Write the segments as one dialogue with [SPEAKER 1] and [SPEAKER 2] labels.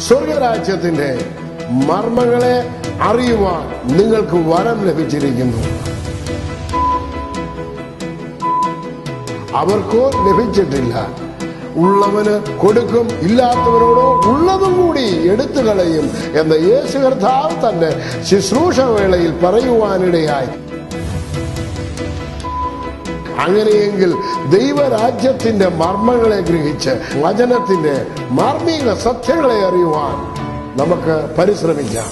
[SPEAKER 1] സ്വർഗരാജ്യത്തിന്റെ മർമ്മങ്ങളെ അറിയുവാൻ നിങ്ങൾക്ക് വരം ലഭിച്ചിരിക്കുന്നു. അവർക്കോ ലഭിച്ചിട്ടില്ല. ഉള്ളവന് കൊടുക്കും, ഇല്ലാത്തവരോടോ ഉള്ളതും കൂടി എടുത്തു കളയും എന്ന് യേശു കർത്താവ് തന്നെ ശുശ്രൂഷ വേളയിൽ പറയുവാനിടയായി. അങ്ങനെയെങ്കിൽ ദൈവരാജ്യത്തിന്റെ മർമ്മങ്ങളെ ഗ്രഹിച്ച് വചനത്തിന്റെ മാർമിക സത്യങ്ങളെ അറിയുവാൻ നമുക്ക് പരിശ്രമിക്കാം.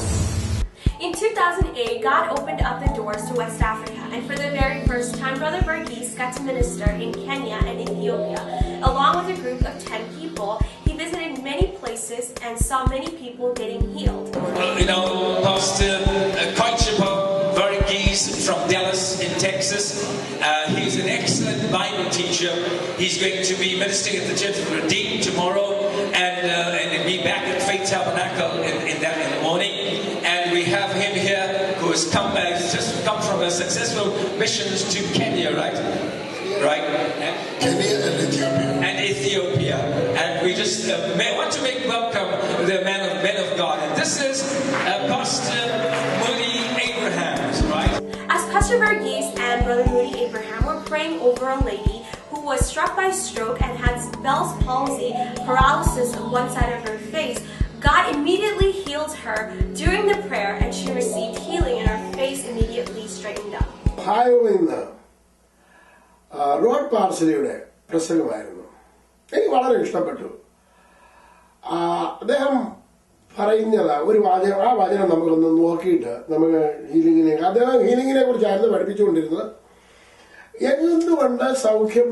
[SPEAKER 2] In 2008, God opened up the doors to West Africa, and for the very first time, Brother Verghese got to minister in Kenya and Ethiopia. Along with a group of 10 people, he visited many places and saw many people getting healed.
[SPEAKER 3] Pastor Koichipo Verghese from Dallas in Texas, he's an excellent Bible teacher. He's going to be ministering at the Church of Redeemed tomorrow, and be back at Faith Tabernacle in the morning. And we have him here who has just come from a successful missions to Kenya, right?
[SPEAKER 1] Kenya and Ethiopia.
[SPEAKER 3] And we just want to make welcome the men of God. And this is Pastor Moody Abraham, right?
[SPEAKER 2] As Pastor Verghese and Brother Moody Abraham were praying over a lady who was struck by stroke and had Bell's palsy, paralysis on one side of her face, God immediately healed her during the prayer, and she received healing, and her face immediately straightened up.
[SPEAKER 1] Rod പാർസലിയുടെ പ്രസംഗമായിരുന്നു. എനിക്ക് വളരെ ഇഷ്ടപ്പെട്ടു. അദ്ദേഹം പറയുന്നത് ഒരു വാചകം, ആ വചനം നമുക്കൊന്ന് നോക്കിയിട്ട് നമുക്ക് അദ്ദേഹം ഹീലിംഗിനെ കുറിച്ചായിരുന്നു പഠിപ്പിച്ചുകൊണ്ടിരുന്നത്. എന്തുകൊണ്ട് സൗഖ്യം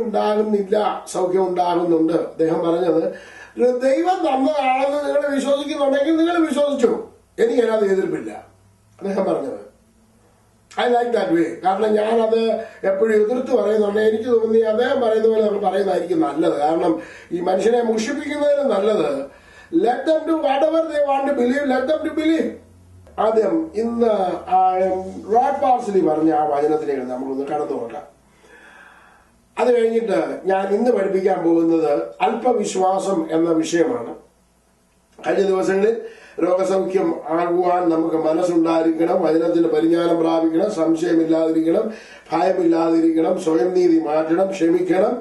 [SPEAKER 1] ഉണ്ടാകുന്നുണ്ട് അദ്ദേഹം പറഞ്ഞത്, ദൈവം തന്നതാണെന്ന് നിങ്ങൾ വിശ്വസിക്കുന്നുണ്ടെങ്കിൽ നിങ്ങൾ വിശ്വസിച്ചു, എനിക്ക് അതിനകത്ത് എതിർപ്പില്ല അദ്ദേഹം പറഞ്ഞത്. I like that way. കാരണം ഞാനത് എപ്പോഴും എതിർത്ത് പറയുന്നുണ്ട്. എനിക്ക് തോന്നി അദ്ദേഹം പറയുന്ന പോലെ നമ്മൾ പറയുന്നതായിരിക്കും നല്ലത്. കാരണം ഈ മനുഷ്യനെ മുഷിപ്പിക്കുന്നതിന് നല്ലത് let them do whatever they want to believe, let them to believe. ആദ്യം ഇന്ന് റോഡ് പാർസലി പറഞ്ഞ ആ വചനത്തിലേക്ക് നമുക്കൊന്ന് കടന്നു നോക്കാം. അത് കഴിഞ്ഞിട്ട് ഞാൻ ഇന്ന് പഠിപ്പിക്കാൻ പോകുന്നത് അല്പവിശ്വാസം എന്ന വിഷയമാണ്. കഴിഞ്ഞ ദിവസങ്ങളിൽ രോഗസൗഖ്യം ആകുവാൻ നമുക്ക് മനസ്സുണ്ടായിരിക്കണം, വചനത്തിന്റെ പരിജ്ഞാനം പ്രാപിക്കണം, സംശയമില്ലാതിരിക്കണം, ഭയമില്ലാതിരിക്കണം, സ്വയം നീതി മാറ്റണം, ക്ഷമിക്കണം,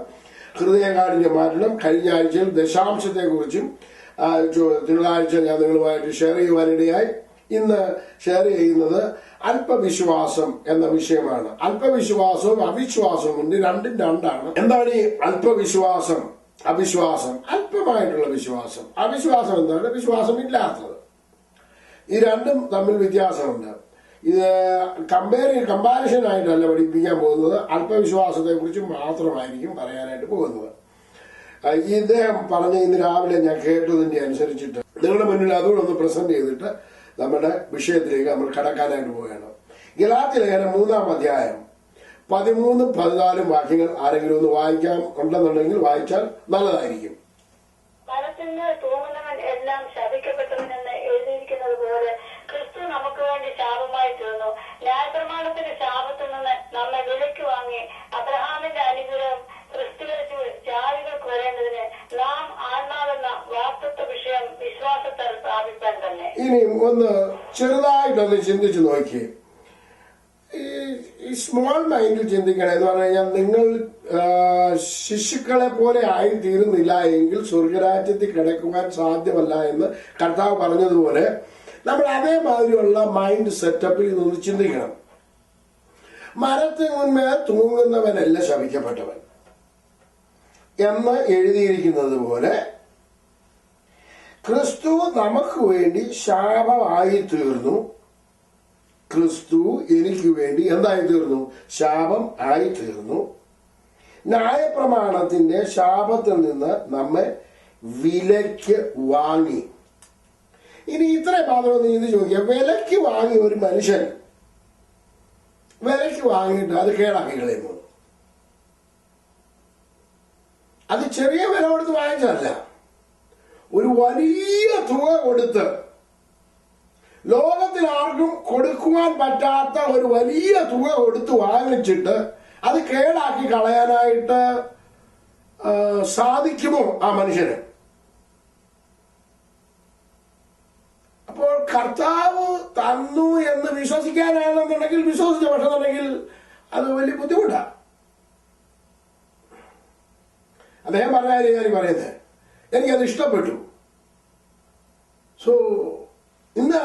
[SPEAKER 1] ഹൃദയകാഠിന്യം മാറ്റണം. കഴിഞ്ഞ ആഴ്ചയിൽ ദശാംശത്തെക്കുറിച്ചും തിങ്കളാഴ്ച ഞാൻ നിങ്ങളുമായിട്ട് ഷെയർ ചെയ്യുവാനിടയായി. ഇന്ന് ഷെയർ ചെയ്യുന്നത് അല്പവിശ്വാസം എന്ന വിഷയമാണ്. അല്പവിശ്വാസവും അവിശ്വാസവും ഉണ്ട്, രണ്ടും രണ്ടാണ്. എന്താണ് ഈ അല്പവിശ്വാസം, അവിശ്വാസം? അല്പമായിട്ടുള്ള വിശ്വാസം. അവിശ്വാസം എന്താണ്? വിശ്വാസമില്ലാത്തത്. ഈ രണ്ടും തമ്മിൽ വ്യത്യാസമുണ്ട്. ഇത് കമ്പാരിഷൻ ആയിട്ടല്ല പഠിപ്പിക്കാൻ പോകുന്നത്, അല്പവിശ്വാസത്തെ കുറിച്ച് മാത്രമായിരിക്കും പറയാനായിട്ട് പോകുന്നത്. ഇദ്ദേഹം പറഞ്ഞ ഇന്ന് രാവിലെ ഞാൻ കേട്ടതിന്റെ അനുസരിച്ചിട്ട് നിങ്ങളുടെ മുന്നിൽ അതുകൂടെ ഒന്ന് പ്രസന്റ് ചെയ്തിട്ട് നമ്മുടെ വിഷയത്തിലേക്ക് നമ്മൾ കടക്കാനായിട്ട് പോവുകയാണ്. ഗലാത്യ ലേഖനം 3-ാം അധ്യായം 13-14 വാക്യങ്ങൾ ആരെങ്കിലും ഒന്ന് വായിക്കാൻ ഉണ്ടെന്നുണ്ടെങ്കിൽ വായിച്ചാൽ നല്ലതായിരിക്കും.
[SPEAKER 4] മനസ്സിന് തൂങ്ങുന്നവൻ എല്ലാം ശപിക്കപ്പെട്ടവനെന്ന് എഴുതിയിരിക്കുന്നത് പോലെ ക്രിസ്തു നമുക്ക് വേണ്ടി ശാപമായി തീർന്നു. ന്യായപ്രമാണത്തിന്റെ ശാപത്തിൽ നിന്ന് നമ്മെ വിലയ്ക്ക് വാങ്ങി അബ്രഹാമിന്റെ അനുഗ്രഹം ക്രിസ്തുവിലേക്ക് ജാതികൾക്ക് വരേണ്ടതിന് നാം ആത്മാവെന്ന വാസ്തത്വ വിഷയം വിശ്വാസത്താൽ സ്ഥാപിക്കാൻ തന്നെ.
[SPEAKER 1] ഇനി ഒന്ന് ചെറുതായിട്ടൊന്ന് ചിന്തിച്ചു നോക്കി. ഈ സ്മോൾ മൈൻഡിൽ ചിന്തിക്കണം. എന്ന് പറഞ്ഞു കഴിഞ്ഞാൽ നിങ്ങൾ ശിശുക്കളെ പോലെ ആയി തീരുന്നില്ല എങ്കിൽ സ്വർഗരാജ്യത്തിൽ കിടക്കുവാൻ സാധ്യമല്ല എന്ന് കർത്താവ് പറഞ്ഞതുപോലെ നമ്മൾ അതേമാതിരിയുള്ള മൈൻഡ് സെറ്റപ്പിൽ നിന്ന് ചിന്തിക്കണം. മരത്തിന് മുൻമേ തൂങ്ങുന്നവനല്ല ശപിക്കപ്പെട്ടവൻ എന്ന് എഴുതിയിരിക്കുന്നത് പോലെ ക്രിസ്തു നമുക്ക് വേണ്ടി ശാപമായി തീർന്നു. ക്രിസ്തു എനിക്ക് വേണ്ടി എന്തായി തീർന്നു? ശാപം ആയി തീർന്നു. ന്യായപ്രമാണത്തിന്റെ ശാപത്തിൽ നിന്ന് നമ്മെ വിലയ്ക്ക് വാങ്ങി. ഇനി ഇത്രയും മാത്രം ഒന്ന് ഇത് ചോദിക്കാം. വിലയ്ക്ക് വാങ്ങിയ ഒരു മനുഷ്യൻ വിലയ്ക്ക് വാങ്ങിയിട്ട് അത് കേടാക്കി കളയുന്നു. അത് ചെറിയ വില കൊടുത്ത് വാങ്ങിച്ചതല്ല, ഒരു വലിയ തുക കൊടുത്ത്, ലോകത്തിൽ ആർക്കും കൊടുക്കുവാൻ പറ്റാത്ത ഒരു വലിയ തുക കൊടുത്ത് വാങ്ങിച്ചിട്ട് അത് കേടാക്കി കളയാനായിട്ട് സാധിക്കുമോ ആ മനുഷ്യന്? കർത്താവ് തന്നു എന്ന് വിശ്വസിക്കാനാണെന്നുണ്ടെങ്കിൽ വിശ്വസിച്ച പക്ഷെന്നുണ്ടെങ്കിൽ അത് വലിയ ബുദ്ധിമുട്ടാണ്. അദ്ദേഹം പറഞ്ഞ കാര്യം ഞാൻ പറയുന്നത് എനിക്കത് ഇഷ്ടപ്പെട്ടു. സോ ഇന്ന്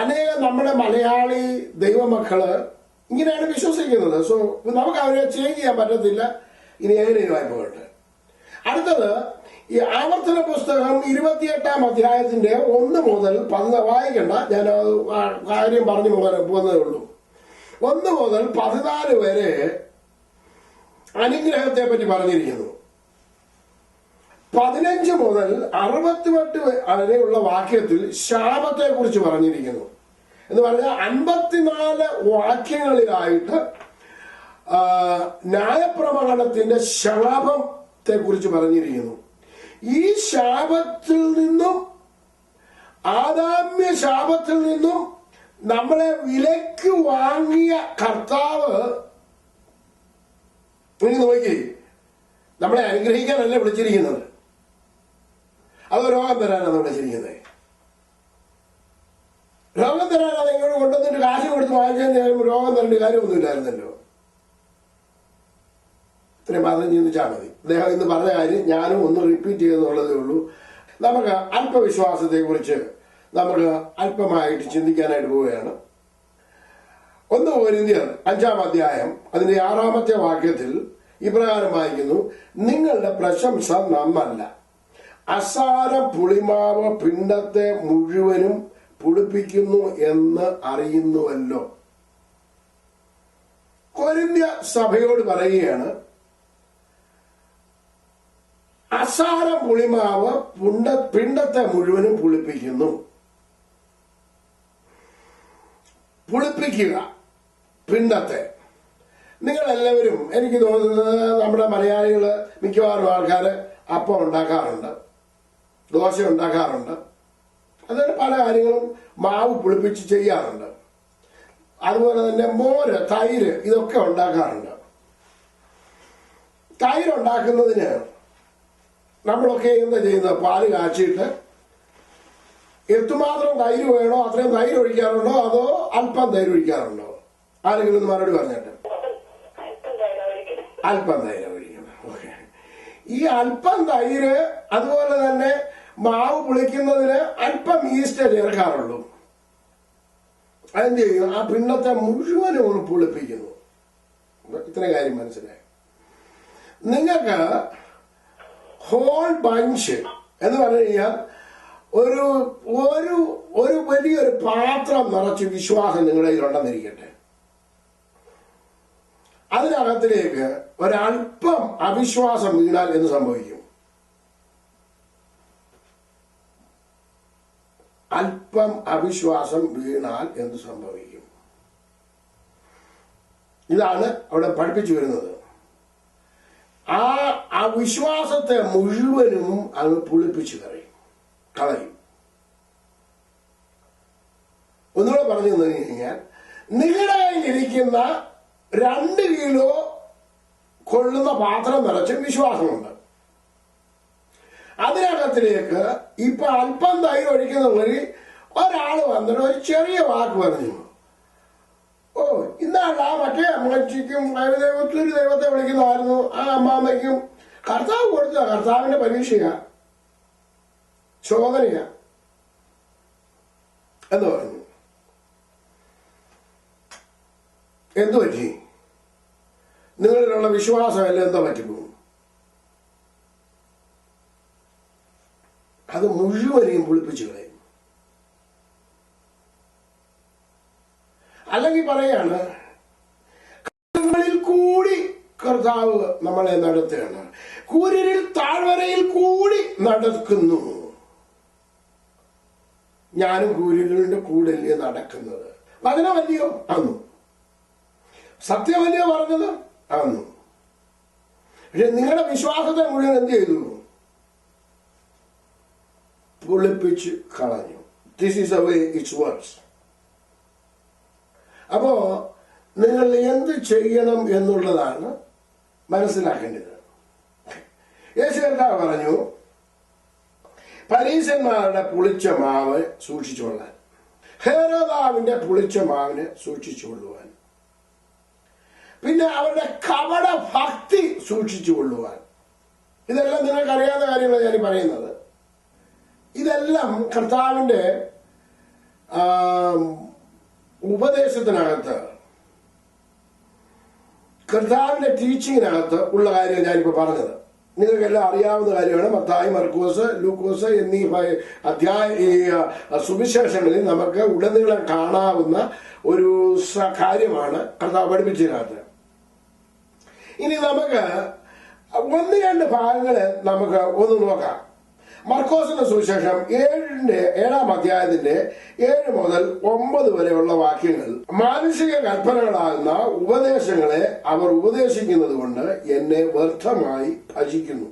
[SPEAKER 1] അനേകം നമ്മുടെ മലയാളി ദൈവമക്കള് ഇങ്ങനെയാണ് വിശ്വസിക്കുന്നത്. സോ നമുക്ക് അവരെ ചേഞ്ച് ചെയ്യാൻ പറ്റത്തില്ല. ഇനി എങ്ങനെയുമായി പോകട്ടെ. അടുത്തത് ഈ ആവർത്തന പുസ്തകം 28-ാം അധ്യായത്തിന്റെ 1 മുതൽ 10 വായിക്കണ്ട, ഞാൻ കാര്യം പറഞ്ഞു പോകുന്നതേ ഉള്ളൂ. 1 മുതൽ 14 വരെ അനുഗ്രഹത്തെ പറ്റി പറഞ്ഞിരിക്കുന്നു. 15 മുതൽ 68 വരെയുള്ള വാക്യത്തിൽ ശാപത്തെ കുറിച്ച് പറഞ്ഞിരിക്കുന്നു. എന്ന് പറഞ്ഞാൽ 54 വാക്യങ്ങളിലായിട്ട് ന്യായപ്രമാണത്തിന്റെ ശാപത്തെ കുറിച്ച് പറഞ്ഞിരിക്കുന്നു. ഈ ശാപത്തിൽ നിന്നും, ആദാമ്യ ശാപത്തിൽ നിന്നും നമ്മളെ വിലക്ക് വാങ്ങിയ കർത്താവ് നോക്കി നമ്മളെ അനുഗ്രഹിക്കാനല്ല വിളിച്ചിരിക്കുന്നത്, അതോ രോഗം തരാനാണ് വിളിച്ചിരിക്കുന്നത്. രോഗം തരാനാണ് ഇങ്ങോട്ട് കൊണ്ടുവന്നിട്ട് കാശ് കൊടുത്ത് വാങ്ങിച്ചാൽ രോഗം തരേണ്ട കാര്യമൊന്നുമില്ലായിരുന്നല്ലോ. ഇത്രയും മാത്രം ചിന്തിച്ചാൽ മതി. അദ്ദേഹം ഇന്ന് പറഞ്ഞ കാര്യം ഞാനും ഒന്ന് റിപ്പീറ്റ് ചെയ്യുന്നുള്ളതേ ഉള്ളൂ. നമുക്ക് അല്പവിശ്വാസത്തെ കുറിച്ച് നമുക്ക് അല്പമായിട്ട് ചിന്തിക്കാനായിട്ട് പോവുകയാണ്. 1 കൊരിന്ത്യർ 5-ാം അധ്യായം അതിന്റെ 6-ാമത്തെ വാക്യത്തിൽ ഇപ്രകാരം വായിക്കുന്നു: നിങ്ങളുടെ പ്രശംസ നമ്മല്ല, അസാരം പുളിമാവ് പിണ്ടത്തെ മുഴുവനും പുളിപ്പിക്കുന്നു എന്ന് അറിയുന്നുവല്ലോ. കൊരിന്ത്യ സഭയോട് പറയുകയാണ്, അസാരം പുളിമാവ് പിണ്ടത്തെ മുഴുവനും പുളിപ്പിക്കുന്നു. പുളിപ്പിക്കുക പിണ്ടത്തെ. നിങ്ങളെല്ലാവരും, എനിക്ക് തോന്നുന്നത് നമ്മുടെ മലയാളികള് മിക്കവാറും ആൾക്കാര് അപ്പം ഉണ്ടാക്കാറുണ്ട്, ദോശ ഉണ്ടാക്കാറുണ്ട്, അതുപോലെ പല കാര്യങ്ങളും മാവ് പുളിപ്പിച്ച് ചെയ്യാറുണ്ട്. അതുപോലെ തന്നെ മോര്, തൈര് ഇതൊക്കെ ഉണ്ടാക്കാറുണ്ട്. തൈര് ഉണ്ടാക്കുന്നതിന് നമ്മളൊക്കെ എന്താ ചെയ്യുന്നത്? പാല് കാച്ചിട്ട് എത്രമാത്രം തൈര് വേണോ അത്രയും തൈര് ഒഴിക്കാറുണ്ടോ, അതോ അല്പം തൈര് ഒഴിക്കാറുണ്ടോ? ആരെങ്കിലും ഒന്ന് മറുപടി പറഞ്ഞിട്ട്. അല്പം തൈര് ഒഴിക്കണം. ഓക്കെ. ഈ അല്പം തൈര്, അതുപോലെ തന്നെ മാവ് പുളിക്കുന്നതിന് അല്പം ഈസ്റ്റ് ചേർക്കാറുള്ളൂ. അതെന്ത് ചെയ്യും? ആ പിണ്ടത്തെ മുഴുവനും ഒന്ന് പുളിപ്പിക്കുന്നു. ഇത്രയും കാര്യം മനസ്സിലായി. നിങ്ങൾക്ക് ഹോൾ ബഞ്ച് എന്ന് പറഞ്ഞു കഴിഞ്ഞാൽ ഒരു ഒരു ഒരു വലിയൊരു പാത്രം നിറച്ച് വിശ്വാസം നിങ്ങളുടെ കയ്യിലുണ്ടെന്നിരിക്കട്ടെ. അതിനകത്തിലേക്ക് ഒരല്പം അവിശ്വാസം വീണാൽ എന്ത് സംഭവിക്കും? അല്പം അവിശ്വാസം വീണാൽ എന്ത് സംഭവിക്കും? ഇതാണ് അവിടെ പഠിപ്പിച്ചു വരുന്നത്. ആ വിശ്വാസത്തെ മുഴുവനും അങ്ങ് പുളിപ്പിച്ചു കളയും. ഒന്നുകൂടെ പറഞ്ഞു തന്നു കഴിഞ്ഞാൽ, നിങ്ങളുടെ കയ്യിലിരിക്കുന്ന 2 കിലോ കൊള്ളുന്ന പാത്രം നിറച്ചും വിശ്വാസമുണ്ട്. അതിനകത്തിലേക്ക് ഇപ്പൊ അല്പം തൈര് ഒഴിക്കുന്നവര് ഒരാൾ വന്നിട്ട് ഒരു ചെറിയ വാക്ക് പറഞ്ഞു, ഓ ഇന്നാണ് ആ മറ്റേ അമ്മച്ചിക്കും ഒത്തിരി ദൈവത്തെ വിളിക്കുന്നതായിരുന്നു, ആ അമ്മാമ്മയ്ക്കും കർത്താവ് കൊടുത്ത കർത്താവിന്റെ പരീക്ഷയാ, ശോധനയാ എന്ന് പറഞ്ഞു. എന്തു പറ്റി? നിങ്ങളിലുള്ള വിശ്വാസമല്ല എന്താ പറ്റിപ്പോ? അത് മുഴുവനെയും പുളിപ്പിച്ചു കളയും. അല്ലെങ്കിൽ പറയാണ്, കൂടി കർത്താവ് നമ്മളെ നടത്തുകയാണ്, കൂരിരിൽ താഴ്വരയിൽ കൂടി നടക്കുന്നു. ഞാനും കൂരിലിന്റെ കൂടല്ലേ നടക്കുന്നത്. വചനമല്ലയോ അന്നു, സത്യമല്ലയോ പറഞ്ഞത് അന്നു. പക്ഷെ നിങ്ങളുടെ വിശ്വാസത്തെ മുഴുവൻ എന്ത് ചെയ്തു? പുളിപ്പിച്ച് കളഞ്ഞു. This is the way it's works. അപ്പോ നിങ്ങൾ എന്ത് ചെയ്യണം എന്നുള്ളതാണ് മനസ്സിലാക്കേണ്ടത്. യേശു കർത്താവ് പറഞ്ഞു, പരീശന്മാരുടെ പുളിച്ച മാവ് സൂക്ഷിച്ചോളാൻ. ഹേരോദാവിന്റെ പുളിച്ച മാവിനെ സൂക്ഷിച്ചുകൊള്ളുവാൻ, പിന്നെ അവരുടെ കപട ഭക്തി സൂക്ഷിച്ചുകൊള്ളുവാൻ. ഇതെല്ലാം നിങ്ങൾക്ക് അറിയാവുന്ന കാര്യങ്ങളാണ് ഞാൻ പറയുന്നത്. ഇതെല്ലാം കർത്താവിന്റെ ഉപദേശത്തിനകത്ത്, കർത്താവിന്റെ ടീച്ചിങ്ങിനകത്ത് ഉള്ള കാര്യം ഞാനിപ്പോ പറഞ്ഞത്. നിങ്ങൾക്കെല്ലാം അറിയാവുന്ന കാര്യമാണ്. മത്തായി, മർക്കോസ്, ലൂക്കോസ് എന്നീ സുവിശേഷങ്ങളിൽ നമുക്ക് ഉടനീളം കാണാവുന്ന ഒരു കാര്യമാണ് കർത്താവ് പഠിപ്പിച്ചതിനകത്ത്. ഇനി നമുക്ക് 1-2 ഭാഗങ്ങള് നമുക്ക് ഒന്ന് നോക്കാം. മർക്കോസിന്റെ സുവിശേഷം 7-ാം അധ്യായത്തിന്റെ 7 മുതൽ 9 വരെയുള്ള വാക്യങ്ങൾ. മാനുഷിക കൽപ്പനകളാകുന്ന ഉപദേശങ്ങളെ അവർ ഉപദേശിക്കുന്നത് കൊണ്ട് എന്നെ വ്യർത്ഥമായി ഭജിക്കുന്നു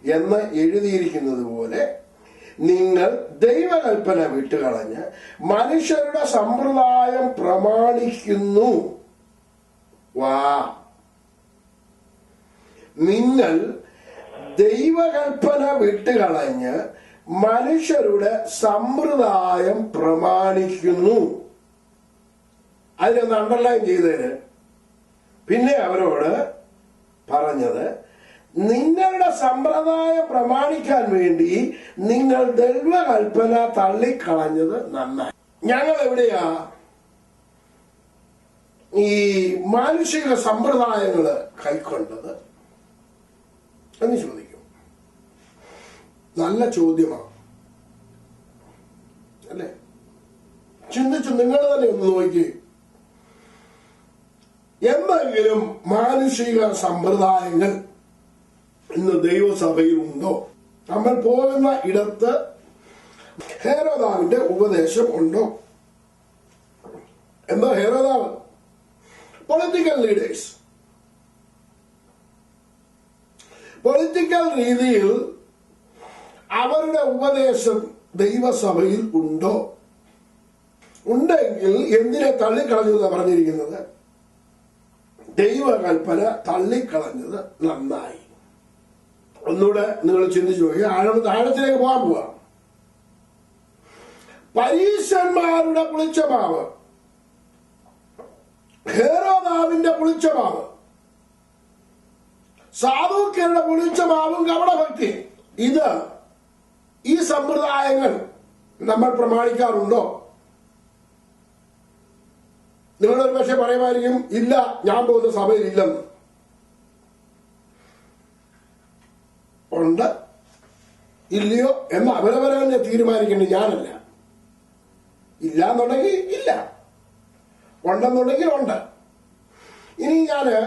[SPEAKER 1] എന്ന് എഴുതിയിരിക്കുന്നത് പോലെ നിങ്ങൾ ദൈവകൽപ്പന വിട്ടുകളഞ്ഞ് മനുഷ്യരുടെ സമ്പ്രദായം പ്രമാണിക്കുന്നു. നിങ്ങൾ ദൈവകൽപ്പന വിട്ടുകളഞ്ഞ് മനുഷ്യരുടെ സമ്പ്രദായം പ്രമാണിക്കുന്നു. അതിനൊന്ന് അണ്ടർലൈൻ ചെയ്തേര്. പിന്നെ അവരോട് പറഞ്ഞത്, നിങ്ങളുടെ സമ്പ്രദായം പ്രമാണിക്കാൻ വേണ്ടി നിങ്ങൾ ദൈവകൽപ്പന തള്ളിക്കളഞ്ഞത് നന്നായി. ഞങ്ങൾ എവിടെയാ ഈ മാനുഷിക സമ്പ്രദായങ്ങള് കൈക്കൊണ്ടത് എന്ന് ചോദിക്കും. നല്ല ചോദ്യമാണ് അല്ലേ? ചിന്തിച്ചു നിങ്ങൾ തന്നെ ഒന്ന് നോക്കി. എന്തെങ്കിലും മാനുഷിക സമ്പ്രദായങ്ങൾ ഇന്ന് ദൈവസഭയിൽ ഉണ്ടോ? നമ്മൾ പോകുന്ന ഇടത്ത് ഹേരോദാവിന്റെ ഉപദേശം ഉണ്ടോ? എന്താ ഹേരോദാവ്? Political leaders. പൊളിറ്റിക്കൽ രീതിയിൽ അവരുടെ ഉപദേശം ദൈവസഭയിൽ ഉണ്ടോ? ഉണ്ടെങ്കിൽ എന്തിനെ തള്ളിക്കളഞ്ഞു എന്നാണ് പറഞ്ഞിരിക്കുന്നത്? ദൈവകൽപ്പന തള്ളിക്കളഞ്ഞത് നന്നായി. ഒന്നുകൂടെ നിങ്ങൾ ചിന്തിച്ചു നോക്കി. ആഴത്തിലേക്ക് പോകാൻ പോവാ. പരീശന്മാരുടെ പുളിച്ചമാവ്, ഹേരോദാവിന്റെ പുളിച്ചമാവ്, സാധുക്കളുടെ പുളിച്ചമാവും കപടഭക്തി, ഈ സമ്പ്രദായങ്ങൾ നമ്മൾ പ്രമാണിക്കാറുണ്ടോ? നിങ്ങളൊരു പക്ഷെ പറയുമായിരിക്കും, ഇല്ല, ഞാൻ പോകുന്ന സഭയിൽ ഇല്ലെന്ന്. ഉണ്ട് ഇല്ലയോ എന്ന് അവരവരെ തീരുമാനിക്കേണ്ടത് ഞാനല്ല. ഇല്ല എന്നുണ്ടെങ്കിൽ ഇല്ല, ഉണ്ടെന്നുണ്ടെങ്കിൽ ഉണ്ട്. ഇനി ഞാന്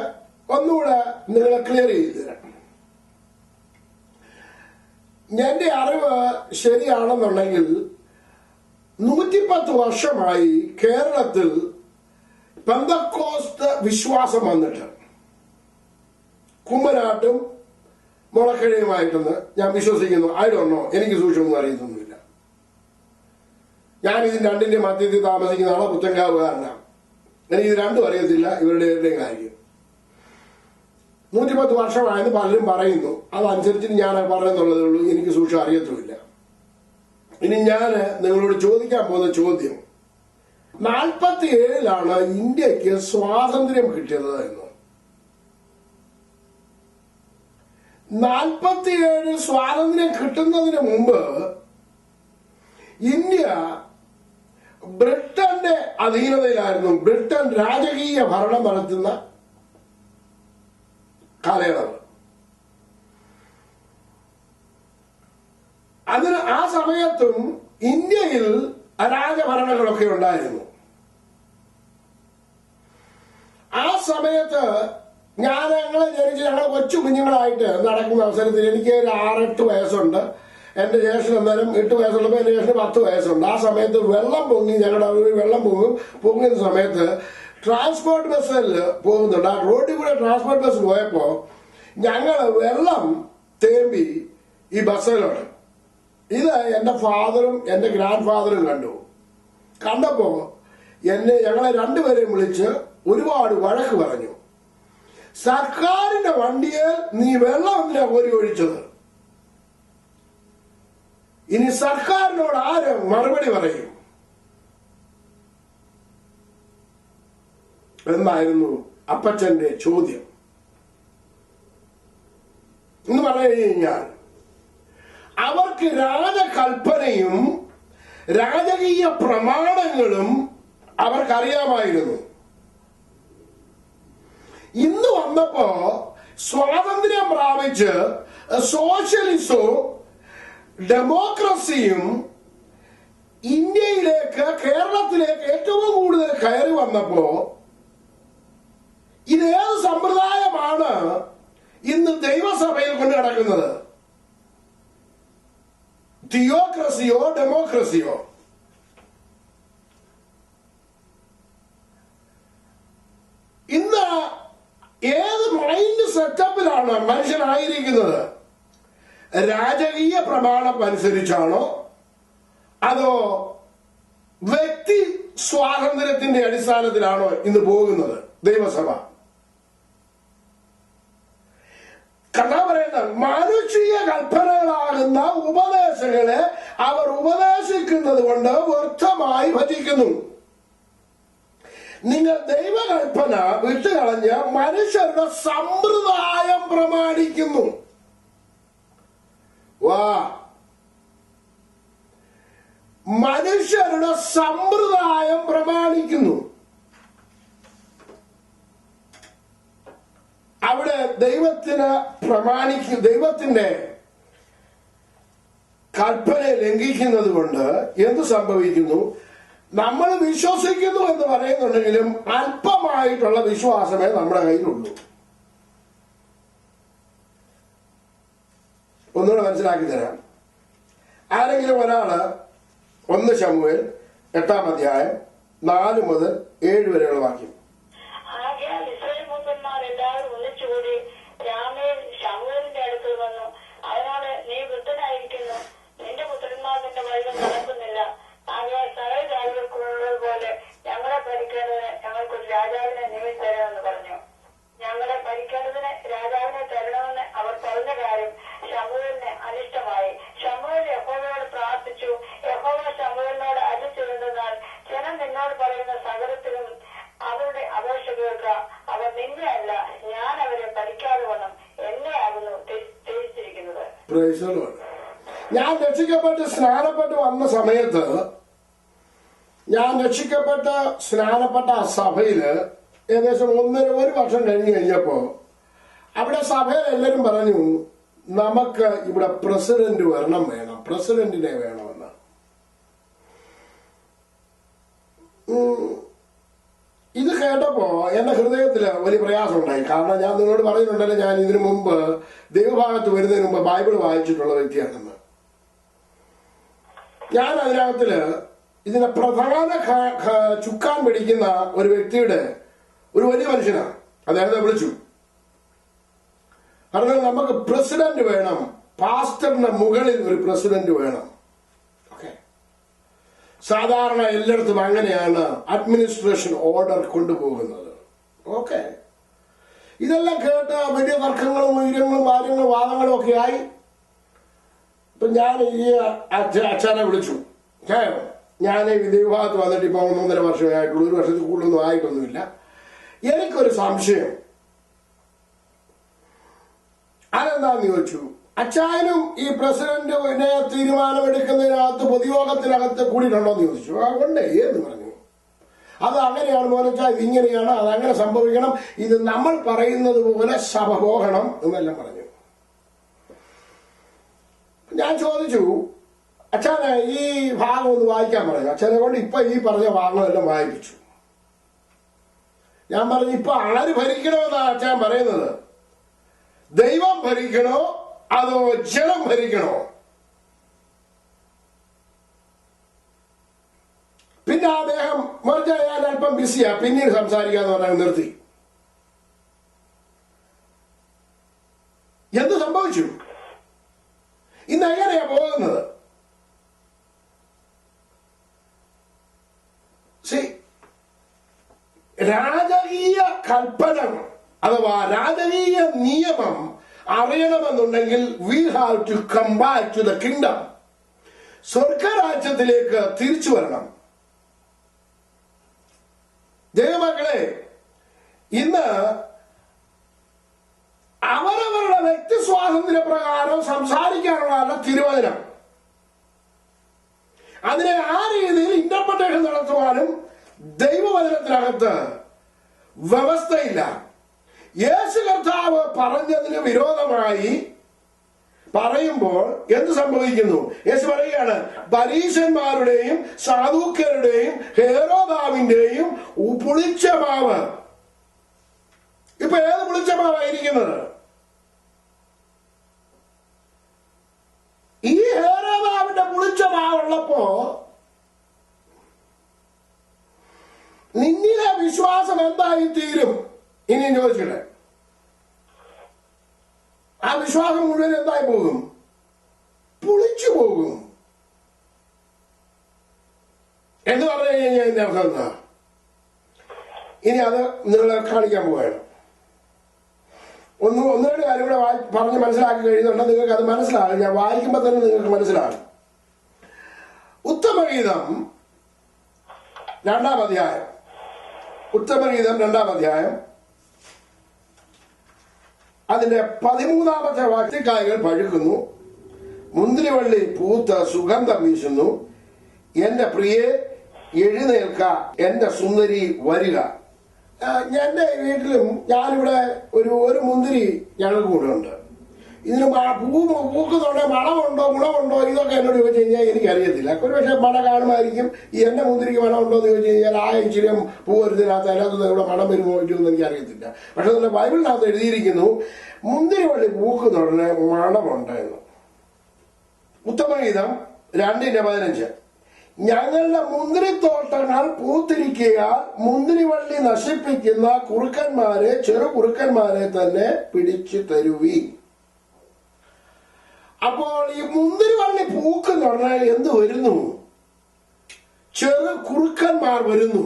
[SPEAKER 1] ഒന്നുകൂടെ നിങ്ങളെ ക്ലിയർ ചെയ്തു തരാം. എന്റെ അറിവ് ശരിയാണെന്നുണ്ടെങ്കിൽ 110 വർഷമായി കേരളത്തിൽ പെന്തക്കോസ്ത് വിശ്വാസം വന്നിട്ട് കുമ്മനാട്ടും മുളക്കഴിയുമായിട്ടെന്ന് ഞാൻ വിശ്വസിക്കുന്നു. ആയിരൊന്നോ എനിക്ക് സൂക്ഷ്മൊന്നും അറിയത്തൊന്നുമില്ല. ഞാൻ ഇതിന് രണ്ടിന്റെ മധ്യത്തിൽ താമസിക്കുന്ന ആളെ പുത്തൻകാവുകാരനാണ്. എനിക്കിത് രണ്ടും അറിയത്തില്ല ഇവരുടെ കാര്യം. 110 വർഷമായെന്ന് പലരും പറയുന്നു. അതനുസരിച്ചിട്ട് ഞാൻ പറയുന്നുള്ളതേ ഉള്ളൂ. എനിക്ക് സൂക്ഷ്മം അറിയത്തുമില്ല. ഇനി ഞാൻ നിങ്ങളോട് ചോദിക്കാൻ പോകുന്ന ചോദ്യം, 47-ലാണ് ഇന്ത്യക്ക് സ്വാതന്ത്ര്യം കിട്ടിയത് എന്ന്. 47 സ്വാതന്ത്ര്യം കിട്ടുന്നതിന് മുമ്പ് ഇന്ത്യ ബ്രിട്ടന്റെ അധീനതയിലായിരുന്നു. ബ്രിട്ടൻ രാജകീയ ഭരണം നടത്തുന്ന കാലയളവ്. അതിന് ആ സമയത്തും ഇന്ത്യയിൽ രാജഭരണങ്ങളൊക്കെ ഉണ്ടായിരുന്നു. ആ സമയത്ത് ഞങ്ങൾ കൊച്ചു കുഞ്ഞുങ്ങളായിട്ട് നടക്കുന്ന അവസരത്തിൽ എനിക്ക് ഒരു 6-8 വയസ്സുണ്ട്. എന്റെ ജ്യേഷ്ഠൻ എന്നാലും 8 വയസ്സുള്ളപ്പോൾ എന്റെ ജ്യേഷ്ഠന് 10 വയസ്സുണ്ട്. ആ സമയത്ത് വെള്ളം പൊങ്ങി, ഞങ്ങളുടെ വെള്ളം പൊങ്ങുന്ന സമയത്ത് ട്രാൻസ്പോർട്ട് ബസ്സിൽ പോകുന്നുണ്ട്. ആ റോഡിൽ കൂടെ ട്രാൻസ്പോർട്ട് ബസ് പോയപ്പോ ഞങ്ങള് വെള്ളം തേമ്പി ഈ ബസ്സിലോട്ട്. ഇത് എന്റെ ഫാദറും എന്റെ ഗ്രാൻഡ് ഫാദറും കണ്ടപ്പോ ഞങ്ങളെ രണ്ടുപേരെയും വിളിച്ച് ഒരുപാട് വഴക്ക് പറഞ്ഞു. സർക്കാരിന്റെ വണ്ടിയെ നീ വെള്ളം എന്തിനാ കോരി ഒഴിച്ചത്? ഇനി സർക്കാരിനോട് ആര് മറുപടി പറയും? എന്നായിരുന്നു അപ്പച്ചന്റെ ചോദ്യം. എന്ന് പറഞ്ഞു കഴിഞ്ഞാൽ അവർക്ക് രാജകൽപ്പനയും രാജകീയ പ്രമാണങ്ങളും അവർക്കറിയാമായിരുന്നു. ഇന്ന് വന്നപ്പോ സ്വാതന്ത്ര്യം പ്രാപിച്ച് സോഷ്യലിസവും ഡെമോക്രസിയും ഇന്ത്യയിലേക്ക്, കേരളത്തിലേക്ക് ഏറ്റവും കൂടുതൽ കയറി വന്നപ്പോ ഇതേത് സമ്പ്രദായമാണ് ഇന്ന് ദൈവസഭയിൽ കൊണ്ട് നടക്കുന്നത്? തിയോക്രസിയോ ഡെമോക്രസിയോ? ഇന്ന് ഏത് മൈൻഡ് സെറ്റപ്പിലാണ് മനുഷ്യനായിരിക്കുന്നത്? രാജകീയ പ്രമാണം അനുസരിച്ചാണോ അതോ വ്യക്തി സ്വാതന്ത്ര്യത്തിന്റെ അടിസ്ഥാനത്തിലാണോ ഇന്ന് പോകുന്നത് ദൈവസഭ? കഥ പറയുന്ന മാനുഷിക കൽപ്പനകളാകുന്ന ഉപദേശങ്ങളെ അവർ ഉപദേശിക്കുന്നത് കൊണ്ട് വ്യർത്ഥമായി ഭജിക്കുന്നു. നിങ്ങൾ ദൈവകൽപ്പന വിട്ടുകളഞ്ഞ് മനുഷ്യരുടെ സമ്പ്രദായം പ്രമാണിക്കുന്നു. മനുഷ്യരുടെ സമ്പ്രദായം പ്രമാണിക്കുന്നു. അവിടെ ദൈവത്തിന്റെ കൽപ്പനയെ ലംഘിക്കുന്നത് കൊണ്ട് എന്ത് സംഭവിക്കുന്നു? നമ്മൾ വിശ്വസിക്കുന്നു എന്ന് പറയുന്നുണ്ടെങ്കിലും അല്പമായിട്ടുള്ള വിശ്വാസമേ നമ്മുടെ കയ്യിലുള്ളൂ. ഒന്നുകൂടെ മനസ്സിലാക്കി തരാം. ആരെങ്കിലും ഒരാള് 1 ശമൂവേൽ 8-ാം അധ്യായം 4 മുതൽ 7 വരെയുള്ള വാക്യം.
[SPEAKER 4] ആകയാൽ ഇസ്രായേൽ മൂപ്പന്മാർ എല്ലാവരും ഒന്നിച്ചുകൂടി രാമേൽ ശമൂവേലിന്റെ അടുക്കൽ വന്നു. അവനോട്, നീ വൃദ്ധനായിരിക്കുന്നു, നിന്റെ പുത്രന്മാർ നിന്റെ വഴികൾ നടക്കുന്നില്ല. ആകയാൽ സകല ജാതികൾക്കുള്ളത് പോലെ ഞങ്ങളെ ഭരിക്കേണ്ടതിന് ഞങ്ങൾക്കൊരു രാജാവിനെ നിയമിച്ചു തരാമെന്ന് പറഞ്ഞു. ഞങ്ങളെ ഭരിക്കേണ്ടതിന് രാജാവിനെ തരണമെന്ന് അവർ പറഞ്ഞ കാര്യം ശമൂവേലിന് അനിഷ്ടമായി. ശമൂവേൽ യഹോവയോട് പ്രാർത്ഥിച്ചു. യഹോവ ശമൂവേലിനോട് അരുളിച്ചെയ്തെന്നാൽ, ജനം നിന്നോട് പറയുന്ന സകലത്തിലും അവരുടെ അപേക്ഷ കേൾക്ക. അവർ നിന്നെ അല്ല, ഞാൻ അവരെ ഭരിക്കാതെ വണ്ണം എന്നെ ആകുന്നു തിരിച്ചിരിക്കുന്നത്.
[SPEAKER 1] ഞാൻ രക്ഷിക്കപ്പെട്ട് സ്നാനപ്പെട്ട് വന്ന സമയത്ത്, ഞാൻ സ്നാനപ്പെട്ട ആ സഭയില് ഏകദേശം 1 വർഷം കഴിഞ്ഞപ്പോ അവിടെ സഭയിൽ എല്ലാവരും പറഞ്ഞു, നമുക്ക് ഇവിടെ പ്രസിഡന്റ് വേണം, പ്രസിഡന്റിനെ വേണമെന്ന്. ഇത് കേട്ടപ്പോ എന്റെ ഹൃദയത്തില് വലിയ പ്രയാസം ഉണ്ടായി. കാരണം ഞാൻ നിങ്ങളോട് പറയുന്നുണ്ടല്ലോ, ഞാൻ ഇതിനു മുമ്പ് ദൈവഭാഗത്ത് വരുന്നതിന് മുമ്പ് ബൈബിൾ വായിച്ചിട്ടുള്ള വ്യക്തിയാണെന്ന്. ഞാൻ അതിനകത്തില് ഇതിനെ പ്രധാന ചുക്കാൻ പിടിക്കുന്ന ഒരു വ്യക്തിയുടെ ഒരു വലിയ മനുഷ്യനാണ്. അദ്ദേഹത്തെ വിളിച്ചു. കാരണം നമുക്ക് പ്രസിഡന്റ് വേണം, പാസ്റ്ററിന്റെ മുകളിൽ ഒരു പ്രസിഡന്റ് വേണം. ഓക്കെ, സാധാരണ എല്ലായിടത്തും അങ്ങനെയാണ് അഡ്മിനിസ്ട്രേഷൻ ഓർഡർ കൊണ്ടുപോകുന്നത്. ഓക്കെ, ഇതെല്ലാം കേട്ട് വലിയ തർക്കങ്ങളും കാര്യങ്ങളും വാദങ്ങളും ഒക്കെ ആയി. ഇപ്പൊ ഞാൻ ഈ അച്ഛനെ വിളിച്ചു. ഞാൻ ഈ വിഭാഗത്ത് വന്നിട്ട് ഇപ്പൊ 1.5 വർഷമേ ആയിട്ടുള്ളൂ. 1 വർഷത്തിൽ കൂടുതലൊന്നും ആയിട്ടൊന്നുമില്ല. എനിക്കൊരു സംശയം. അതെന്താന്ന് ചോദിച്ചു. അച്ചായനും ഈ പ്രസിഡന്റിനെ തീരുമാനമെടുക്കുന്നതിനകത്ത് പൊതുയോഗത്തിനകത്ത് കൂടിയിട്ടുണ്ടോന്ന് ചോദിച്ചു. ഉണ്ട് എന്ന് പറഞ്ഞു. അത് അങ്ങനെയാണ് മോനച്ചാ, ഇത് ഇങ്ങനെയാണ്, അത് അങ്ങനെ സംഭവിക്കണം, ഇത് നമ്മൾ പറയുന്നത് പോലെ സഭ പോകണം എന്നെല്ലാം പറഞ്ഞു. ഞാൻ ചോദിച്ചു, അച്ഛനെ ഈ ഭാഗം ഒന്ന് വായിക്കാൻ പറഞ്ഞു. അച്ഛനെ കൊണ്ട് ഇപ്പൊ ഈ പറഞ്ഞ ഭാഗങ്ങളെല്ലാം വായിപ്പിച്ചു. ഞാൻ പറഞ്ഞു, ഇപ്പൊ ആര് ഭരിക്കണമെന്നാണ് അച്ഛൻ പറയുന്നത്? ദൈവം ഭരിക്കണോ അതോ ജനം ഭരിക്കണോ? പിന്നെ അദ്ദേഹം മറിച്ച് ഞാൻ അല്പം ബിസിയാ, പിന്നീട് സംസാരിക്കാന്ന് പറഞ്ഞാൽ നിർത്തി. എന്ത് സംഭവിച്ചു? ഇന്ന് എങ്ങനെയാ പോകുന്നത്? രാജകീയ കൽപ്പന അഥവാ രാജകീയ നിയമം അറിയണമെന്നുണ്ടെങ്കിൽ we have to come back to the kingdom. സ്വർഗരാജ്യത്തിലേക്ക് തിരിച്ചു വരണം. ദൈവമക്കളെ, ഇന്ന് അവരവരുടെ വ്യക്തി സ്വാതന്ത്ര്യ പ്രകാരം സംസാരിക്കാനുള്ളതല്ല തിരുവചനം. അതിനെ ആ രീതിയിൽ ഇന്റർപ്രിട്ടേഷൻ നടത്തുവാനും ദൈവവചനത്തിനകത്ത് വ്യവസ്ഥയില്ല. യേശു കർത്താവ് പറഞ്ഞതിന് വിരോധമായി പറയുമ്പോൾ എന്ത് സംഭവിക്കുന്നു? യേശു പറയുകയാണ്, പരീശന്മാരുടെയും സാദൂക്യരുടെയും ഹേരോദാവിന്റെയും പുളിച്ച മാവ്. ഇപ്പൊ ഏത് പുളിച്ച മാവായിരിക്കുന്നത്? ഈ ഹേരോദാവിന്റെ പുളിച്ച മാവുള്ളപ്പോ നിന്നിലെ വിശ്വാസം എന്തായി തീരും? ഇനി ചോദിച്ചിട്ട് ആ വിശ്വാസം മുഴുവൻ എന്തായി പോകും? പുളിച്ചു പോകും എന്ന് പറഞ്ഞു കഴിഞ്ഞാൽ എന്റെ അർത്ഥം എന്താ? ഇനി അത് നിങ്ങളെ കാണിക്കാൻ പോവുകയാണ്. ഒന്ന് രണ്ട് കാര്യം കൂടെ പറഞ്ഞ് മനസ്സിലാക്കി കഴിയുന്നുണ്ട്. നിങ്ങൾക്ക് അത് മനസ്സിലാകും. ഞാൻ വായിക്കുമ്പോൾ തന്നെ നിങ്ങൾക്ക് മനസ്സിലാകും. ഉത്തമഗീതം 2-ാം അധ്യായം, ഉത്തമഗീതം 2-ാം അധ്യായം അതിന്റെ 13-ാമത്തെ വാക്യക്കായകൾ പഴുക്കുന്നു, മുന്തിരിവള്ളി പൂത്ത് സുഗന്ധം വീശുന്നു, എന്റെ പ്രിയെ എഴുന്നേൽക്ക, എന്റെ സുന്ദരി വരിക. എന്റെ വീട്ടിലും ഞാനിവിടെ ഒരു മുന്തിരി ഞങ്ങൾക്ക് കൂടെ ഉണ്ട്. ഇതിന് പൂക്കുന്നുണ്ടോ, മണമുണ്ടോ, ഗുണമുണ്ടോ, ഇതൊക്കെ എന്നോട് ചോദിച്ചു കഴിഞ്ഞാൽ എനിക്കറിയത്തില്ല. ഒരു പക്ഷേ മണ കാണുമായിരിക്കും. ഈ എന്റെ മുന്തിരിക്ക് മണമുണ്ടോ എന്ന് ചോദിച്ചു കഴിഞ്ഞാൽ ആ ഇച്ചിരി പൂ വരുന്നതിനകത്ത് അതിനകത്ത് ഇവിടെ മണം വരുമോ എന്ന് എനിക്കറിയത്തില്ല. പക്ഷെ നമ്മുടെ ബൈബിളിനകത്ത് എഴുതിയിരിക്കുന്നു മുന്തിരി വള്ളി പൂക്കുന്നുടനെ മണമുണ്ട് എന്ന്. ഉത്തമഗീതം 2:15 ഞങ്ങളുടെ മുന്തിരിത്തോട്ടങ്ങൾ പൂത്തിരിക്കയാൽ മുന്തിരിവള്ളി നശിപ്പിക്കുന്ന കുറുക്കന്മാരെ, ചെറു കുറുക്കന്മാരെ തന്നെ പിടിച്ചു തരുവി. അപ്പോൾ ഈ മുന്തിരിവള്ളി പൂക്കെന്ന് പറഞ്ഞാൽ എന്ത് വരുന്നു? ചെറു കുറുക്കന്മാർ വരുന്നു.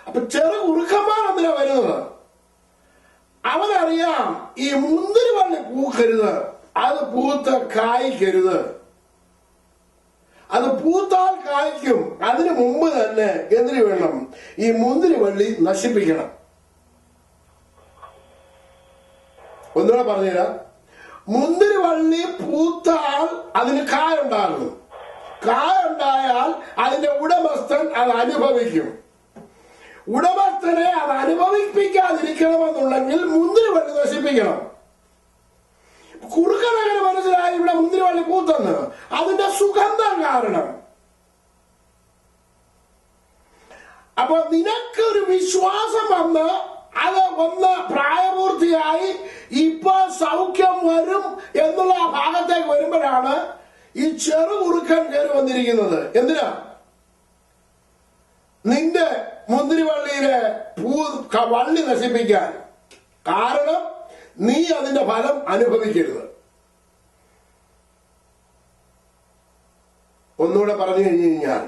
[SPEAKER 1] അപ്പൊ ചെറു കുറുക്കന്മാർ എന്തിനാ വരുന്നത്? അവനറിയാം ഈ മുന്തിരിവള്ളി പൂക്കരുത്, അത് പൂത്ത് കായ്ക്കരുത്. അത് പൂത്താൽ കായ്ക്കും. അതിനു മുമ്പ് തന്നെ എന്തിനു വേണം? ഈ മുന്തിരിവള്ളി നശിപ്പിക്കണം. ഒന്നുകൂടെ പറഞ്ഞുതരാം. മുന്തിരിവള്ളി പൂത്താൽ അതിന് കായുണ്ടാകും. കായുണ്ടായാൽ അതിന്റെ ഉടമസ്ഥൻ അത് അനുഭവിക്കും. ഉടമസ്ഥനെ അത് അനുഭവിപ്പിക്കാതിരിക്കണമെന്നുണ്ടെങ്കിൽ മുന്തിരിവള്ളി നശിപ്പിക്കണം. കുറുക്കൻ അങ്ങനെ മനസ്സിലായി ഇവിടെ മുന്തിരിവള്ളി പൂത്തെന്ന്? അതിന്റെ സുഗന്ധം കാരണം. അപ്പൊ നിനക്കൊരു വിശ്വാസം വന്ന് അത് ഒന്ന് പ്രായപൂർത്തിയായി ഇപ്പൊ സൗഖ്യം വരും എന്നുള്ള ആ ഭാഗത്തേക്ക് വരുമ്പോഴാണ് ഈ ചെറു കുറുക്കൻ കയറി വന്നിരിക്കുന്നത്. എന്തിനാ? നിന്റെ മുന്തിരിവള്ളിയിലെ വള്ളി നശിപ്പിക്കാൻ. കാരണം നീ അതിന്റെ ഫലം അനുഭവിക്കരുത്. ഒന്നുകൂടെ പറഞ്ഞു കഴിഞ്ഞു കഴിഞ്ഞാൽ,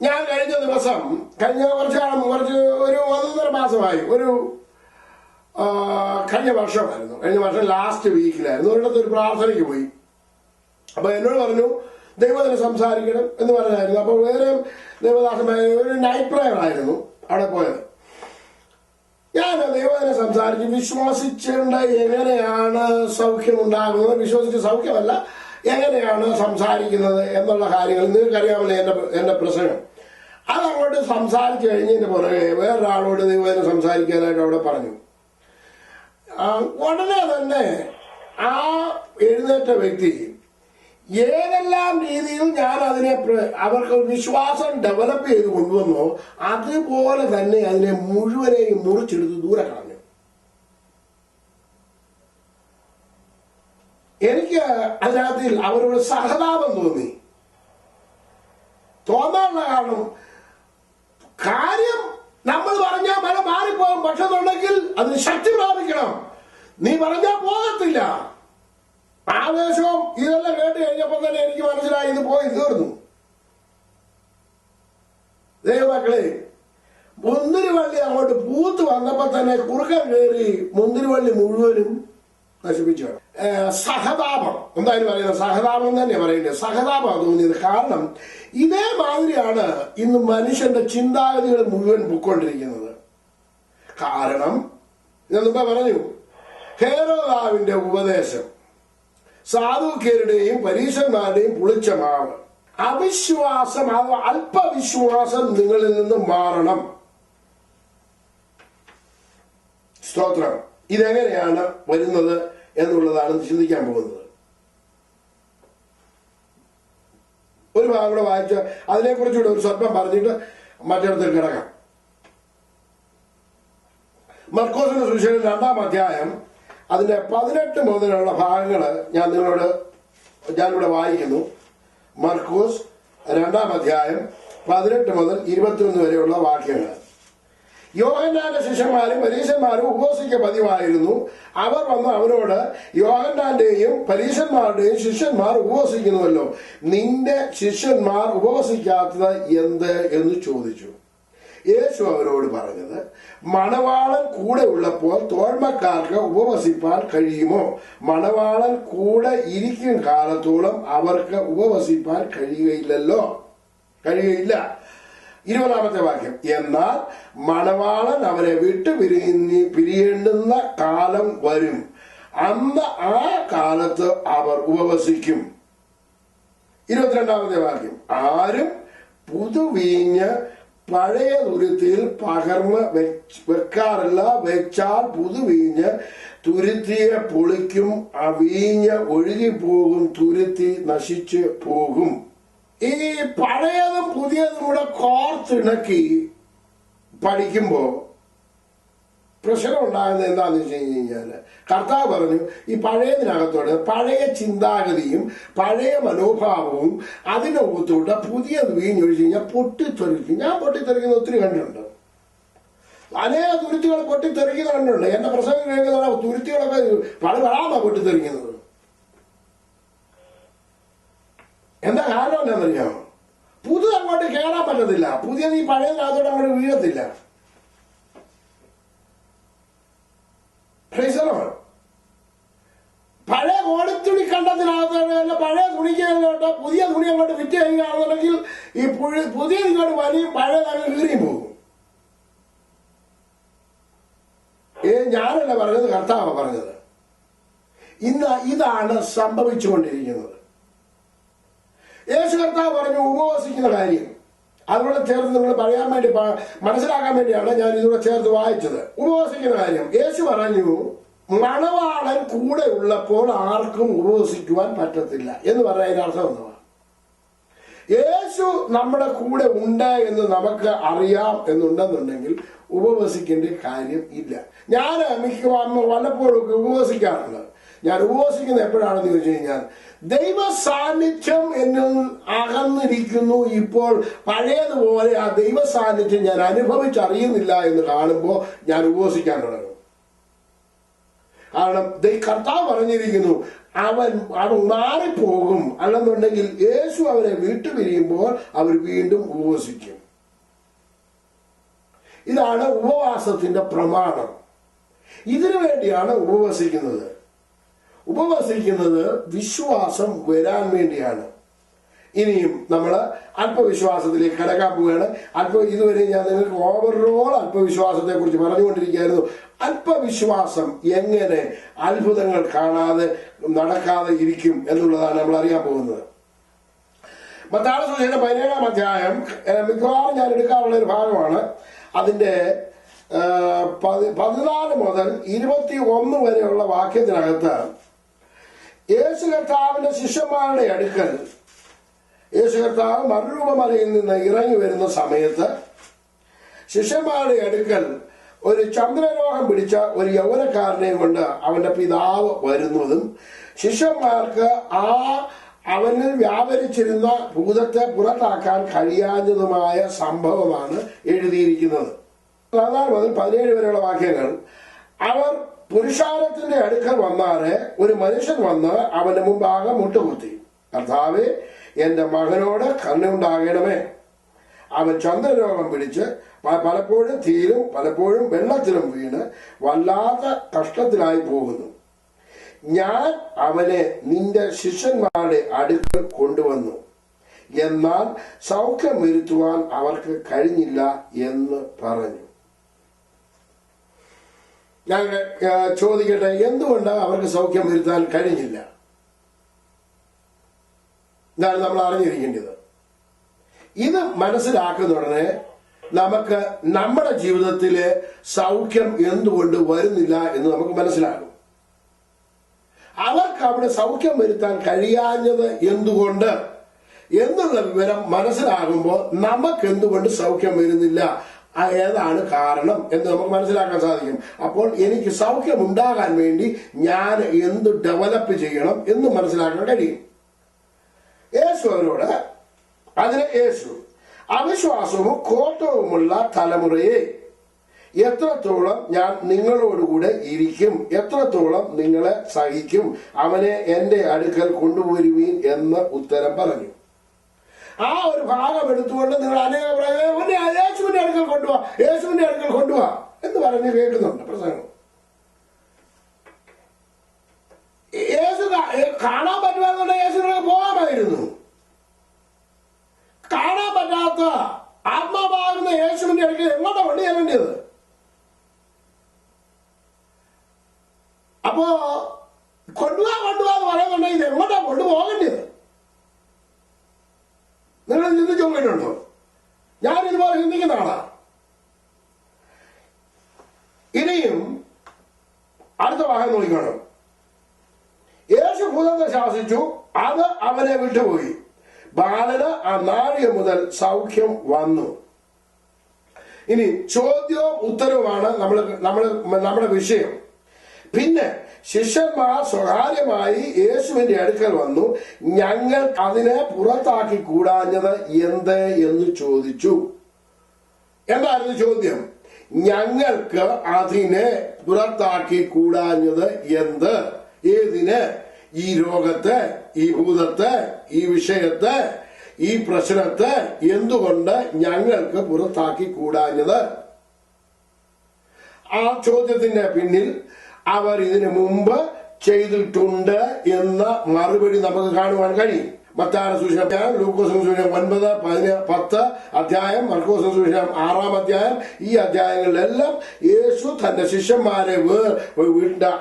[SPEAKER 1] ഞാൻ കഴിഞ്ഞ ദിവസം കുറച്ച് 1.5 മാസമായി, കഴിഞ്ഞ വർഷമായിരുന്നു, കഴിഞ്ഞ വർഷം ലാസ്റ്റ് വീക്കിലായിരുന്നു, ഒരിടത്ത് ഒരു പ്രാർത്ഥനയ്ക്ക് പോയി. അപ്പൊ എന്നോട് പറഞ്ഞു ദൈവത്തിന് സംസാരിക്കണം എന്ന് പറഞ്ഞായിരുന്നു. അപ്പൊ വേറെ ദൈവദാസമായ ഒരു നൈറ്റ് പ്രയർ ആയിരുന്നു അവിടെ പോയത്. ഞാൻ ദൈവത്തിനെ സംസാരിച്ച് വിശ്വസിച്ചുകൊണ്ട് എങ്ങനെയാണ് സൗഖ്യമുണ്ടാകുന്നത്, വിശ്വസിച്ച് സൗഖ്യമല്ല, എങ്ങനെയാണ് സംസാരിക്കുന്നത് എന്നുള്ള കാര്യങ്ങൾ നിങ്ങൾക്കറിയാമല്ലോ. എന്റെ പ്രസംഗം അതങ്ങോട്ട് സംസാരിച്ചു കഴിഞ്ഞതിന് പുറകെ വേറൊരാളോട് ദൈവത്തിനെ സംസാരിക്കാനായിട്ട് അവിടെ പറഞ്ഞു. ഉടനെ തന്നെ ആ എഴുന്നേറ്റ വ്യക്തി ഏതെല്ലാം രീതിയിൽ ഞാൻ അതിനെ അവർക്ക് വിശ്വാസം ഡെവലപ്പ് ചെയ്ത് കൊണ്ടുവന്നോ അതുപോലെ തന്നെ അതിനെ മുഴുവനെയും മുറിച്ചെടുത്ത് ദൂരെ കളഞ്ഞു. എനിക്ക് അതിനകത്തിൽ അവരോട് സഹതാപം തോന്നാനുള്ള കാര്യം നമ്മൾ പറഞ്ഞാൽ മല മാറിപ്പോകും. പക്ഷെ എന്നുണ്ടെങ്കിൽ അതിന് ശക്തി പ്രാപിക്കണം. നീ പറഞ്ഞാൽ പോകത്തില്ല. ആവേശവും ഇതെല്ലാം കേട്ട് കഴിഞ്ഞപ്പോ തന്നെ എനിക്ക് മനസ്സിലായി ഇത് പോയി തീർന്നു. ദൈവമക്കളെ, മുന്തിരിവള്ളി അങ്ങോട്ട് പൂത്ത് വന്നപ്പോ തന്നെ കുറുക്കൻ കയറി മുന്തിരിവള്ളി മുഴുവനും നശിപ്പിച്ചു. സഹതാപം എന്തായാലും പറയുന്നത്, സഹതാപം തന്നെ പറയുന്നത്, സഹതാപം തോന്നിയത്. കാരണം ഇതേ മാതിരിയാണ് ഇന്ന് മനുഷ്യന്റെ ചിന്താഗതികൾ മുഴുവൻ പൊയ്ക്കൊണ്ടിരിക്കുന്നത്. കാരണം ഞാൻ മുമ്പ് പറഞ്ഞു, ഹേരോദാവിന്റെ ഉപദേശം സാധുക്യരുടെയും പരീശന്മാരുടെയും പുളിച്ച മാവ്. അവിശ്വാസം, അല്പവിശ്വാസം നിങ്ങളിൽ നിന്ന് മാറണം. സ്തോത്രം. ഇതെങ്ങനെയാണ് വരുന്നത് എന്നുള്ളതാണ് ചിന്തിക്കാൻ പോകുന്നത്. ഒരു ഭാഗം കൂടെ വായിച്ച് അതിനെക്കുറിച്ചുകൂടെ ഒരു സ്വല്പം പറഞ്ഞിട്ട് മറ്റിടത്തിൽ കിടക്കാം. മർക്കോസിന്റെ സുവിശേഷം 2-ാം അധ്യായം അതിന്റെ 18 മുതലുള്ള ഭാഗങ്ങൾ ഞാനിവിടെ വായിക്കുന്നു. മർക്കോസ് 2-ാം അധ്യായം 18 മുതൽ 21 വരെയുള്ള വാക്യങ്ങൾ. യോഹന്നാന്റെ ശിഷ്യന്മാരും പരീശന്മാരും ഉപവസിക്ക പതിവായിരുന്നു. അവർ വന്ന് അവനോട്, യോഹന്നാന്റെയും പരീശന്മാരുടെയും ശിഷ്യന്മാർ ഉപവസിക്കുന്നുവല്ലോ, നിന്റെ ശിഷ്യന്മാർ ഉപവസിക്കാത്തത് എന്ത് എന്ന് ചോദിച്ചു. യേശു അവരോട് പറഞ്ഞത്, മണവാളൻ കൂടെ ഉള്ളപ്പോൾ തോഴ്മക്കാർക്ക് ഉപവസിപ്പാൻ കഴിയുമോ? മണവാളൻ കൂടെ ഇരിക്കും കാലത്തോളം അവർക്ക് ഉപവസിപ്പാൻ കഴിയുകയില്ല. 20-ാമത്തെ വാക്യം, എന്നാൽ മണവാളൻ അവരെ വിട്ടു പിരിയേണ്ടുന്ന കാലം വരും, അന്ന് ആ കാലത്ത് അവർ ഉപവസിക്കും. 22-ാമത്തെ വാക്യം, ആരും പുതുവീഞ്ഞ് പഴയ തുരുത്തിയിൽ പകർന്ന് വെക്കാറില്ല. വെച്ചാൽ പുതുവീഞ്ഞ് തുരുത്തിയെ പൊളിക്കും, ആ വീഞ്ഞ് ഒഴുകിപ്പോകും, തുരുത്തി നശിച്ചു പോകും. ഈ പഴയതും പുതിയതും കൂടെ കോർത്തിണക്കി പഠിക്കുമ്പോ പ്രശ്നം ഉണ്ടാകുന്നത് എന്താണെന്ന് വെച്ച് കഴിഞ്ഞാല്, കർത്താവ് പറഞ്ഞു, ഈ പഴയതിനകത്തോട് പഴയ ചിന്താഗതിയും പഴയ മനോഭാവവും അതിനൊത്തുകൊണ്ട് പുതിയത് വീഞ്ഞൊഴിച്ച് കഴിഞ്ഞാൽ പൊട്ടിത്തെറിക്കും. ഞാൻ പൊട്ടിത്തെറിക്കുന്ന ഒത്തിരി കണ്ടിട്ടുണ്ട്. അനേക തുരുത്തികൾ പൊട്ടിത്തെറിക്കുന്ന കണ്ടിട്ടുണ്ട്. എന്റെ പ്രസംഗം കേൾക്കുന്ന തുരുത്തികളൊക്കെ പല പൊട്ടിത്തെറിക്കുന്നത്. എന്താ കാരണം എന്താണെന്നറിയാമോ? പുതു അങ്ങോട്ട് കയറാൻ പറ്റത്തില്ല. പുതിയത് ഈ പഴയതിനകത്തോട്ട് അങ്ങോട്ട് വീഴത്തില്ല. പഴയ കോടിത്തുണി കണ്ടതിനകത്തോട്ട് പഴയ തുണിക്കോട്ട് പുതിയ തുണി അങ്ങോട്ട് ഫിറ്റ് ചെയ്യുകയാണെന്നുണ്ടെങ്കിൽ ഈ പുതിയ ഇങ്ങോട്ട് വലിയും, പഴയതങ്ങ് കീറിയും പോകും. ഞാനല്ല പറഞ്ഞത്, കർത്താവ് പറഞ്ഞത്. ഇന്ന് ഇതാണ് സംഭവിച്ചുകൊണ്ടിരിക്കുന്നത്. യേശു കർത്താവ് പറഞ്ഞു ഉപവസിക്കുന്ന കാര്യം. അതുപോലെ ചേർത്ത് നിങ്ങൾ പറയാൻ വേണ്ടി, മനസ്സിലാക്കാൻ വേണ്ടിയാണ് ഞാൻ ഇതുകൂടെ ചേർത്ത് വായിച്ചത്. ഉപവസിക്കുന്ന കാര്യം യേശു പറഞ്ഞു, മണവാളൻ കൂടെ ഉള്ളപ്പോൾ ആർക്കും ഉപവസിക്കുവാൻ പറ്റത്തില്ല എന്ന് പറയാൻ അർത്ഥം എന്തുവാ? യേശു നമ്മുടെ കൂടെ ഉണ്ട് എന്ന് നമുക്ക് അറിയാം എന്നുണ്ടെന്നുണ്ടെങ്കിൽ ഉപവസിക്കേണ്ട കാര്യം ഇല്ല. ഞാൻ വല്ലപ്പോഴും ഉപവസിക്കാറുണ്ട്. ഞാൻ ഉപവസിക്കുന്നത് എപ്പോഴാണെന്ന് ചോദിച്ചു കഴിഞ്ഞാൽ, ദൈവ സാന്നിധ്യം എന്നിൽ അകന്നിരിക്കുന്നു. ഇപ്പോൾ പഴയതുപോലെ ആ ദൈവ സാന്നിധ്യം ഞാൻ അനുഭവിച്ചറിയുന്നില്ല എന്ന് കാണുമ്പോൾ ഞാൻ ഉപവസിക്കാൻ തുടങ്ങും. കാരണം കർത്താവ് പറഞ്ഞിരിക്കുന്നു, അവൻ മാറിപ്പോകും. അല്ലെന്നുണ്ടെങ്കിൽ യേശു അവരെ വിട്ടുപിരിയുമ്പോൾ അവർ വീണ്ടും ഉപവസിക്കും. ഇതാണ് ഉപവാസത്തിന്റെ പ്രമാണം. ഇതിനു വേണ്ടിയാണ് ഉപവസിക്കുന്നത്. ഉപവസിക്കുന്നത് വിശ്വാസം വരാൻ വേണ്ടിയാണ്. ഇനിയും നമ്മൾ അല്പവിശ്വാസത്തിലേക്ക് കടക്കാൻ പോവുകയാണ്. ഇതുവരെ ഞാൻ നിങ്ങൾക്ക് ഓവറോൾ അല്പവിശ്വാസത്തെ കുറിച്ച് പറഞ്ഞുകൊണ്ടിരിക്കുകയായിരുന്നു. അല്പവിശ്വാസം എങ്ങനെ അത്ഭുതങ്ങൾ കാണാതെ നടക്കാതെ ഇരിക്കും എന്നുള്ളതാണ് നമ്മൾ അറിയാൻ പോകുന്നത്. മത്തായിയുടെ സുവിശേഷം 17-ാം അധ്യായം മിക്കവാറും ഞാൻ എടുക്കാറുള്ള ഒരു ഭാഗമാണ്. അതിന്റെ 14 മുതൽ 21 വരെയുള്ള വാക്യത്തിനകത്ത് യേശു കർത്താവിന്റെ ശിഷ്യന്മാരുടെ അടുക്കൽ യേശു കർത്താവ് മറുരൂപമലയിൽ നിന്ന് ഇറങ്ങി വരുന്ന സമയത്ത് ശിഷ്യന്മാരുടെ അടുക്കൽ ഒരു ചന്ദ്രരോഗം പിടിച്ച ഒരു യൗവനക്കാരനെയും കൊണ്ട് അവന്റെ പിതാവ് വരുന്നതും ശിഷ്യന്മാർക്ക് അവനിൽ വ്യാപരിച്ചിരുന്ന ഭൂതത്തെ പുറത്താക്കാൻ കഴിയാഞ്ഞതുമായ സംഭവമാണ് എഴുതിയിരിക്കുന്നത്. 14 മുതൽ 17 വരെയുള്ള വാക്യങ്ങൾ. അവർ പുരുഷാരത്തിന്റെ അടുക്കൽ വന്നാറ് ഒരു മനുഷ്യൻ വന്ന് അവന്റെ മുമ്പാകെ മുട്ടുകുത്തി, കർത്താവേ, എന്റെ മകനോട് കരുണയുണ്ടാകണമേ. അവൻ ചന്ദ്രരോഗം പിടിച്ച് പലപ്പോഴും തീരും പലപ്പോഴും വെള്ളത്തിലും വീണ് വല്ലാത്ത കഷ്ടത്തിലായി പോകുന്നു. ഞാൻ അവനെ നിന്റെ ശിഷ്യന്മാരുടെ അടുക്കൽ കൊണ്ടുവന്നു, എന്നാൽ സൗഖ്യം വരുത്തുവാൻ അവർക്ക് കഴിഞ്ഞില്ല എന്ന് പറഞ്ഞു. ഞാൻ ചോദിക്കട്ടെ, എന്തുകൊണ്ട് അവർക്ക് സൗഖ്യം വരുത്താൻ കഴിഞ്ഞില്ല? ഇതാണ് നമ്മൾ അറിഞ്ഞിരിക്കേണ്ടത്. ഇത് മനസ്സിലാക്കുന്ന ഉടനെ നമുക്ക് നമ്മുടെ ജീവിതത്തിലെ സൗഖ്യം എന്തുകൊണ്ട് വരുന്നില്ല എന്ന് നമുക്ക് മനസ്സിലാകും. അവർക്ക് അവിടെ സൗഖ്യം വരുത്താൻ കഴിയാഞ്ഞത് എന്തുകൊണ്ട് എന്നുള്ള വിവരം മനസ്സിലാകുമ്പോൾ നമുക്ക് എന്തുകൊണ്ട് സൗഖ്യം വരുന്നില്ല, ഏതാണ് കാരണം എന്ന് നമുക്ക് മനസ്സിലാക്കാൻ സാധിക്കും. അപ്പോൾ എനിക്ക് സൗഖ്യം ഉണ്ടാകാൻ വേണ്ടി ഞാൻ എന്ത് ഡെവലപ്പ് ചെയ്യണം എന്ന് മനസ്സിലാക്കാൻ കഴിയും. യേശു അവരോട് യേശു അവിശ്വാസവും കോട്ടവുമുള്ള തലമുറയെ, എത്രത്തോളം ഞാൻ നിങ്ങളോടുകൂടെ ഇരിക്കും, എത്രത്തോളം നിങ്ങളെ സഹിക്കും, അവനെ എന്റെ അടുക്കൽ കൊണ്ടുവരുവീൻ എന്ന് ഉത്തരം പറഞ്ഞു. ആ ഒരു ഭാഗം എടുത്തുകൊണ്ട് നിങ്ങൾ അനേകം യേശുവിന്റെ അടുക്കൽ കൊണ്ടുപോവാ, യേശുവിന്റെ അടുക്കൽ കൊണ്ടുപോവാ എന്ന് പറഞ്ഞ് കേൾക്കുന്നുണ്ട് പ്രസംഗം. യേശു കാണാൻ പറ്റുവാന്നുണ്ടെങ്കിൽ യേശുവിനെ പോകാമായിരുന്നു. കാണാൻ പറ്റാത്ത ആത്മാവാകുന്ന യേശുവിന്റെ അടുക്കൽ എങ്ങോട്ടാ കൊണ്ടു ചെല്ലേണ്ടത്? അപ്പോ കൊണ്ടുപോകാന്ന് പറയുന്നുണ്ടെങ്കിൽ ഇത് എങ്ങോട്ടാ കൊണ്ടുപോകേണ്ടത്? നിങ്ങൾ ചിന്തിച്ചു നോക്കിയിട്ടുണ്ടോ? ഞാൻ ഇതുപോലെ ചിന്തിക്കുന്ന ആളാ. ഇനിയും അടുത്ത ഭാഗം നോക്കണം. യേശു ഭൂതത്തെ ശാസിച്ചു, അത് അവനെ വിട്ടുപോയി. ബാലന് ആ നാഴിക മുതൽ സൗഖ്യം വന്നു. ഇനി ചോദ്യവും ഉത്തരവുമാണ് നമ്മുടെ വിഷയം. പിന്നെ ശിഷ്യന്മാർ സ്വകാര്യമായി യേശുവിന്റെ അടുക്കൽ വന്നു, ഞങ്ങൾ അതിനെ പുറത്താക്കി കൂടാഞ്ഞത് എന്ത് എന്ന് ചോദിച്ചു. എന്തായിരുന്നു ചോദ്യം? ഞങ്ങൾക്ക് അതിനെ പുറത്താക്കി കൂടാഞ്ഞത് എന്ത്? ഏതിന്? ഈ രോഗത്തെ, ഈ ഭൂതത്തെ, ഈ വിഷയത്തെ, ഈ പ്രശ്നത്തെ എന്തുകൊണ്ട് ഞങ്ങൾക്ക് പുറത്താക്കി കൂടാഞ്ഞത്? ആ ചോദ്യത്തിന്റെ പിന്നിൽ അവർ ഇതിനു മുമ്പ് ചെയ്തിട്ടുണ്ട് എന്ന മറുപടി നമുക്ക് കാണുവാൻ കഴിയും. മത്തായിയുടെ സുവിശേഷം, ലൂക്കോസിന്റെ സുവിശേഷം 9, 10 അധ്യായം, മർക്കോസിന്റെ സുവിശേഷം 6 അധ്യായം, ഈ അധ്യായങ്ങളിലെല്ലാം യേശു തന്റെ ശിഷ്യന്മാരെ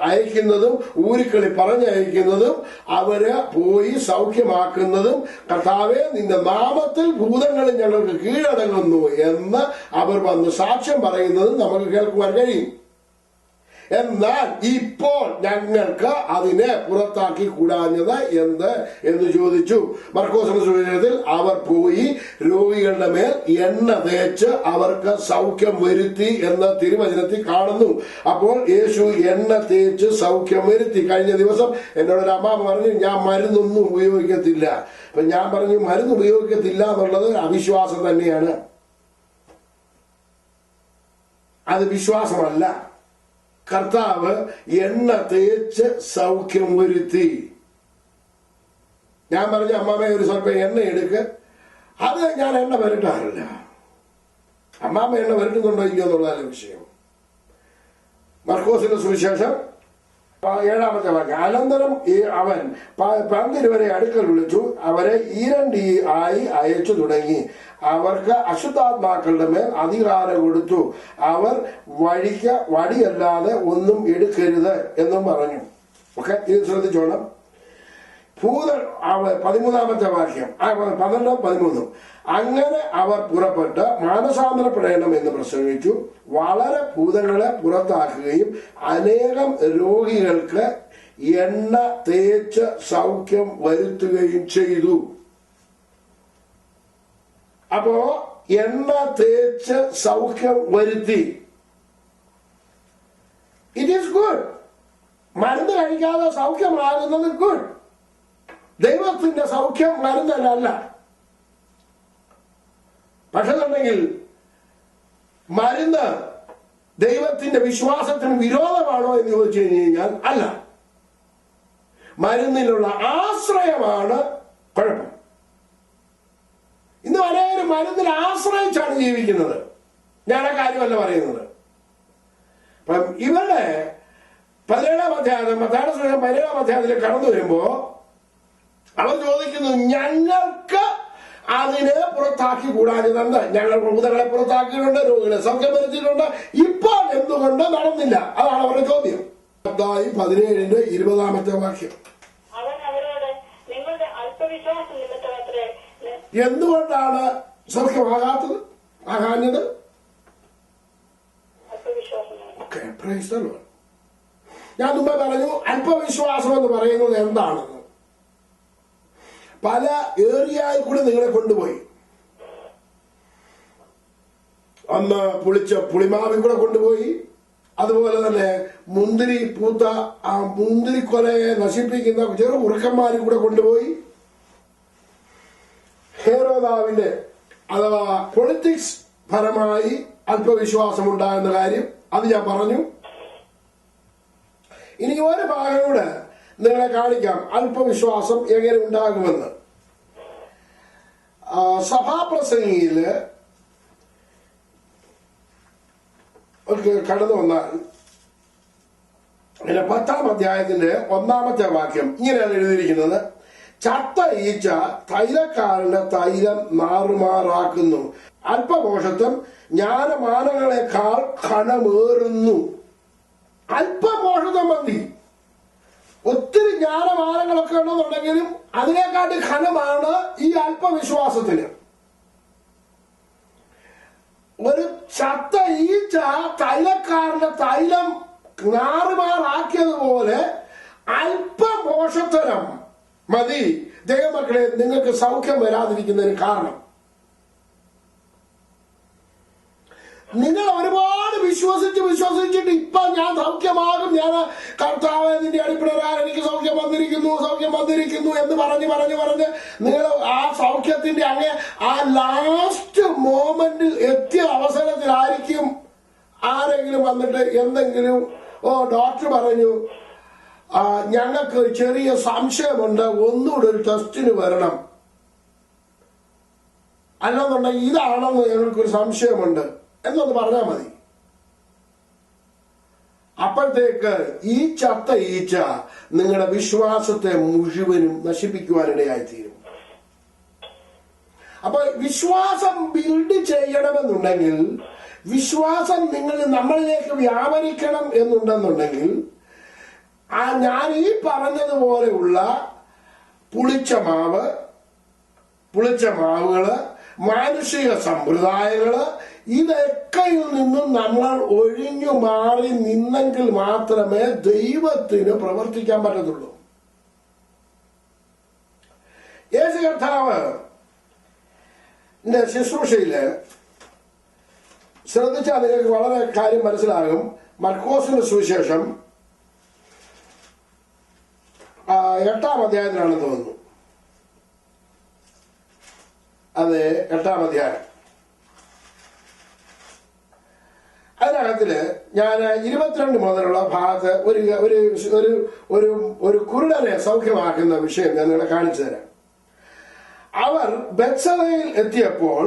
[SPEAKER 1] അയക്കുന്നതും ഊരിക്കളി പറഞ്ഞയക്കുന്നതും അവരെ പോയി സൗഖ്യമാക്കുന്നതും, കർത്താവേ നിന്റെ നാമത്തിൽ ഭൂതങ്ങളിൽ ഞങ്ങൾക്ക് കീഴടങ്ങുന്നു എന്ന് അവർ വന്ന് സാക്ഷ്യം പറയുന്നതും നമുക്ക് കേൾക്കുവാൻ കഴിയും. എന്നാൽ ഇപ്പോൾ ഞങ്ങൾക്ക് അതിനെ പുറത്താക്കി കൂടാഞ്ഞത് എന്ത് എന്ന് ചോദിച്ചു. മർക്കോസിന്റെ സുവിശേഷത്തിൽ അവർ പോയി രോഗികളുടെ മേൽ എണ്ണ തേച്ച് അവർക്ക് സൗഖ്യം വരുത്തി എന്ന് തിരുവചനത്തിൽ കാണുന്നു. അപ്പോൾ യേശു എണ്ണ തേച്ച് സൗഖ്യം വരുത്തി. കഴിഞ്ഞ ദിവസം എന്നോടൊരു അമ്മ പറഞ്ഞു, ഞാൻ മരുന്നൊന്നും ഉപയോഗിക്കത്തില്ല. അപ്പൊ ഞാൻ പറഞ്ഞു, മരുന്ന് ഉപയോഗിക്കത്തില്ല എന്നുള്ളത് അവിശ്വാസം തന്നെയാണ്, അത് വിശ്വാസമല്ല. കർത്താവ് എണ്ണ തേച്ച് സൗഖ്യം വരുത്തി. ഞാൻ പറഞ്ഞു, അമ്മാമ ഒരു സ്വല്പം എണ്ണ എടുക്ക്. അത് ഞാൻ എണ്ണ വരട്ടാറില്ല. അമ്മാമ എണ്ണ വരട്ടുന്നുണ്ടോ ഇല്ലയോ എന്നുള്ളതല്ല വിഷയം. മർക്കോസിന്റെ സുവിശേഷം 7-ാമത്തെ വാക്യം. അനന്തരം അവൻ 12 അടുക്കൽ വിളിച്ചു, അവരെ ഈരണ്ടി ആയി അയച്ചു തുടങ്ങി. അവർക്ക് അശുദ്ധാത്മാക്കളുടെ മേൽ അധികാരം കൊടുത്തു. അവർ വടിയല്ലാതെ ഒന്നും എടുക്കരുത് എന്നും പറഞ്ഞു. ഓക്കെ, ഇത് ശ്രദ്ധിച്ചോണം. 13-ാമത്തെ വാക്യം, 12, 13. അങ്ങനെ അവർ പുറപ്പെട്ട് മാനസാന്തരപ്പെടണം എന്ന് പ്രസംഗിച്ചു. വളരെ ഭൂതങ്ങളെ പുറത്താക്കുകയും അനേകം രോഗികൾക്ക് എണ്ണ തേച്ച് സൗഖ്യം വരുത്തുകയും ചെയ്തു. അപ്പോ എണ്ണ തേച്ച് സൗഖ്യം വരുത്തി. It is good. മരുന്ന് കഴിക്കാതെ സൗഖ്യമാകുന്നത് ഗുഡ്. ദൈവത്തിന്റെ സൗഖ്യം മരുന്നല്ല. പക്ഷെന്നുണ്ടെങ്കിൽ മരുന്ന് ദൈവത്തിന്റെ വിശ്വാസത്തിന് വിരോധമാണോ എന്ന് ചോദിച്ചു കഴിഞ്ഞാൽ അല്ല. മരുന്നിലുള്ള ആശ്രയമാണ് കുഴപ്പം. ഇന്ന് അനേകം മരുന്നിൽ ആശ്രയിച്ചാണ് ജീവിക്കുന്നത്. ഞാൻ ആ കാര്യമല്ല പറയുന്നത്. അപ്പം ഇവരുടെ 17-ാം അധ്യായം, മത്തായിയുടെ സുവിശേഷം 17-ാം അധ്യായത്തിൽ കടന്നു വരുമ്പോ അവർ ചോദിക്കുന്നു, ഞങ്ങൾക്ക് അതിനെ പുറത്താക്കി കൂടാഞ്ഞതുണ്ട്. ഞങ്ങൾ ഭൂതങ്ങളെ പുറത്താക്കിയിട്ടുണ്ട്, രോഗികളെ സൗഖ്യം വരുത്തിയിട്ടുണ്ട്, ഇപ്പോൾ എന്തുകൊണ്ട് നടന്നില്ല? അതാണ് അവരുടെ ചോദ്യം. 17:20 വാക്യം.
[SPEAKER 4] അവൻ അവരോട്, നിങ്ങളുടെ അല്പവിശ്വാസ നിമിത്തമത്രേ.
[SPEAKER 1] എന്തുകൊണ്ടാണ് സൗഖ്യമാകാത്തത്, ആകാഞ്ഞത്? Okay, praise the lord. ഞാൻ മുമ്പേ പറഞ്ഞു അല്പവിശ്വാസം എന്ന് പറയുന്നത് എന്താണെന്ന്. പല ഏരിയയിൽ കൂടി നിങ്ങളെ കൊണ്ടുപോയി. അന്ന് പുളിച്ച പുളിമാവിൽ കൂടെ കൊണ്ടുപോയി, അതുപോലെ തന്നെ മുന്തിരി പൂത്ത ആ മുന്തിരിക്കൊലയെ നശിപ്പിക്കുന്ന ചെറു ഉറുക്കന്മാരിൽ കൂടെ കൊണ്ടുപോയി, ഹേരോദാവിന്റെ അഥവാ പൊളിറ്റിക്സ് പരമായി അല്പവിശ്വാസം ഉണ്ടാകുന്ന കാര്യം അത് ഞാൻ പറഞ്ഞു. ഇനി ഒരു ഭാഗം കൂടെ നിങ്ങളെ കാണിക്കാം അല്പവിശ്വാസം എങ്ങനെ ഉണ്ടാകുമെന്ന്. സഭാപ്രസംഗിയില് കടന്നു വന്നാൽ 10-ാം അധ്യായത്തിന്റെ 1-ാമത്തെ വാക്യം ഇങ്ങനെയാണ് എഴുതിയിരിക്കുന്നത്: ചത്ത ഈച്ച തൈലക്കാരന്റെ തൈലം നാറുമാറാക്കുന്നു, അല്പമോഷത്വം ജ്ഞാനമാനങ്ങളെക്കാൾ ഘനമേറുന്നു. അല്പമോഷത്വം മതി. ഒത്തിരി ജ്ഞാനമാനങ്ങളൊക്കെ ഉണ്ടെന്നുണ്ടെങ്കിലും അതിനെക്കാട്ടി ഘനമാണ് ഈ അല്പവിശ്വാസത്തിന്. ഒരു ചത്ത ഈച്ച തൈലക്കാരന്റെ തൈലം നാറുമാറാക്കിയതുപോലെ അല്പമോഷത്വം മതി ദൈവമക്കളെ നിങ്ങൾക്ക് സൗഖ്യം വരാതിരിക്കുന്നതിന് കാരണം. നിങ്ങൾ ഒരുപാട് വിശ്വസിച്ചിട്ട് ഇപ്പൊ ഞാൻ സൗഖ്യമാകും, ഞാൻ കർത്താവ് നിന്റെ അടിപ്പിടരാൻ എനിക്ക് സൗഖ്യം വന്നിരിക്കുന്നു എന്ന് പറഞ്ഞ് നിങ്ങൾ ആ സൗഖ്യത്തിന്റെ അങ്ങ് ആ ലാസ്റ്റ് മോമെന്റിൽ എത്തിയ അവസരത്തിലായിരിക്കും ആരെങ്കിലും വന്നിട്ട് എന്തെങ്കിലും ഡോക്ടർ പറഞ്ഞു ഞങ്ങൾക്ക് ചെറിയ സംശയമുണ്ട്, ഒന്നുകൂടെ ഒരു ടെസ്റ്റിന് വരണം, അല്ലെന്നുണ്ടെങ്കിൽ ഇതാണെന്ന് ഞങ്ങൾക്കൊരു സംശയമുണ്ട് എന്നൊന്ന് പറഞ്ഞാൽ മതി. അപ്പോഴത്തേക്ക് ഈ ചത്ത ഈച്ച നിങ്ങളുടെ വിശ്വാസത്തെ മുഴുവനും നശിപ്പിക്കുവാനിടയായിത്തീരും. അപ്പൊ വിശ്വാസം ബിൽഡ് ചെയ്യണമെന്നുണ്ടെങ്കിൽ, വിശ്വാസം നമ്മളിലേക്ക് വ്യാപരിക്കണം എന്നുണ്ടെന്നുണ്ടെങ്കിൽ, ഞാൻ ഈ പറഞ്ഞതുപോലെയുള്ള പുളിച്ച മാവുകള്, മാനുഷിക സമ്പ്രദായങ്ങള്, ഇതൊക്കെയിൽ നിന്നും നമ്മൾ ഒഴിഞ്ഞു മാറി നിന്നെങ്കിൽ മാത്രമേ ദൈവത്തിന് പ്രവർത്തിക്കാൻ പറ്റത്തുള്ളൂ. യേശു കർത്താവ് ശുശ്രൂഷയില് ശ്രദ്ധിച്ചാൽ നിങ്ങൾക്ക് വളരെ കാര്യം മനസ്സിലാകും. മർക്കോസിന്റെ സുവിശേഷം 8-ാം അധ്യായത്തിലാണെന്ന് തോന്നുന്നു. അതെ, 8-ാം അധ്യായം. അതിനകത്തില് ഞാൻ 22 മുതലുള്ള ഭാഗത്ത് ഒരു കുരുടനെ സൗഖ്യമാക്കുന്ന വിഷയം ഞാൻ നിങ്ങളെ കാണിച്ചു തരാം. അവർ ബെത്സദയിൽ എത്തിയപ്പോൾ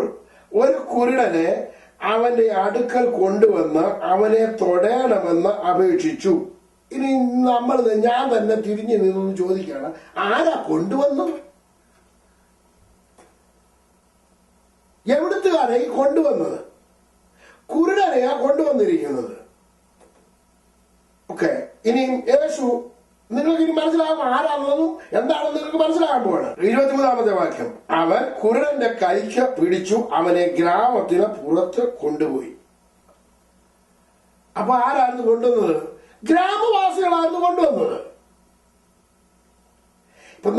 [SPEAKER 1] ഒരു കുരുടനെ അവന്റെ അടുക്കൽ കൊണ്ടുവന്ന് അവനെ തൊടയണമെന്ന് അപേക്ഷിച്ചു. ഇനി ഞാൻ തന്നെ തിരിഞ്ഞു നിന്നൊന്ന് ചോദിക്കുകയാണ്, ആരാ കൊണ്ടുവന്നത്? എവിടുത്തുകാരെ കൊണ്ടുവന്നത്? കുരുടനെയാ കൊണ്ടുവന്നിരിക്കുന്നത്. ഓക്കെ, ഇനിയും യേശു നിങ്ങൾക്ക് ഇനി മനസ്സിലാകും ആരാണെന്നും എന്താണെന്ന് നിങ്ങൾക്ക് മനസ്സിലാകാൻ പോവാണ്. 23-ാമത്തെ വാക്യം: അവൻ കുരുടന്റെ കൈക്ക് പിടിച്ചു അവനെ ഗ്രാമത്തിന് പുറത്ത് കൊണ്ടുപോയി. അപ്പൊ ആരായിരുന്നു കൊണ്ടുവന്നത്? ഗ്രാമവാസികളായിരുന്നു കൊണ്ടുവന്നത്. ഇപ്പൊ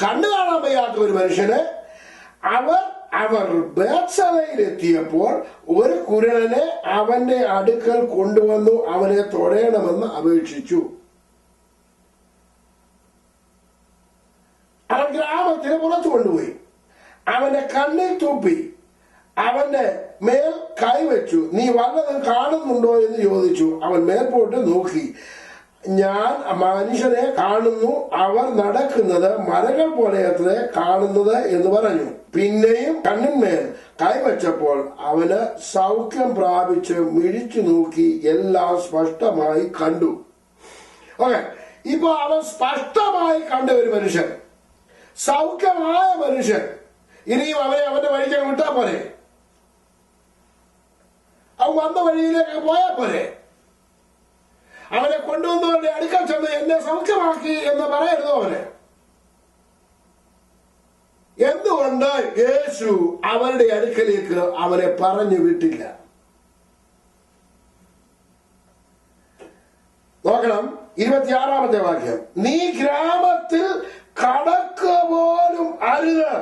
[SPEAKER 1] കണ്ണു കാണാൻ വയ്യാത്ത ഒരു മനുഷ്യന് അവർ ബേത്സദയിലെത്തിയപ്പോൾ ഒരു കുരുടനെ അവന്റെ അടുക്കൽ കൊണ്ടുവന്നു അവനെ തൊടയണമെന്ന് അപേക്ഷിച്ചു. അവൻ ഗ്രാമത്തിന് പുറത്തു കൊണ്ടുപോയി, അവന്റെ കണ്ണിൽ തുപ്പി, അവന്റെ മേൽ കൈവച്ചു. നീ വല്ലതും കാണുന്നുണ്ടോ എന്ന് ചോദിച്ചു. അവൻ മേൽപോട്ട് നോക്കി, ഞാൻ മനുഷ്യനെ കാണുന്നു, അവർ നടക്കുന്നത് മരങ്ങൾ പോലെയത്രേ കാണുന്നത് എന്ന് പറഞ്ഞു. പിന്നെയും കണ്ണിന്മേൽ കൈവച്ചപ്പോൾ അവന് സൗഖ്യം പ്രാപിച്ച് മിഴിച്ചു നോക്കി എല്ലാം സ്പഷ്ടമായി കണ്ടു. ഓക്കെ, ഇപ്പൊ അവൻ സ്പഷ്ടമായി കണ്ട ഒരു മനുഷ്യൻ, സൗഖ്യമായ മനുഷ്യൻ. ഇനിയും അവനെ അവന്റെ വഴിക്ക് വിട്ടാ പോരെ? അവൻ വന്ന വഴിയിലേക്ക് പോയാ പോരെ? അവനെ കൊണ്ടുവന്നവരുടെ അടുക്കൽ ചെന്ന് എന്നെ സൗഖ്യമാക്കി എന്ന് പറയരുതോ അവന്? എന്തുകൊണ്ട് യേശു അവരുടെ അടുക്കലേക്ക് അവനെ പറഞ്ഞു വിട്ടില്ല? നോക്കണം 26-ാമത്തെ വാക്യം. നീ ഗ്രാമത്തിൽ കടക്കുക പോലും അരുത്.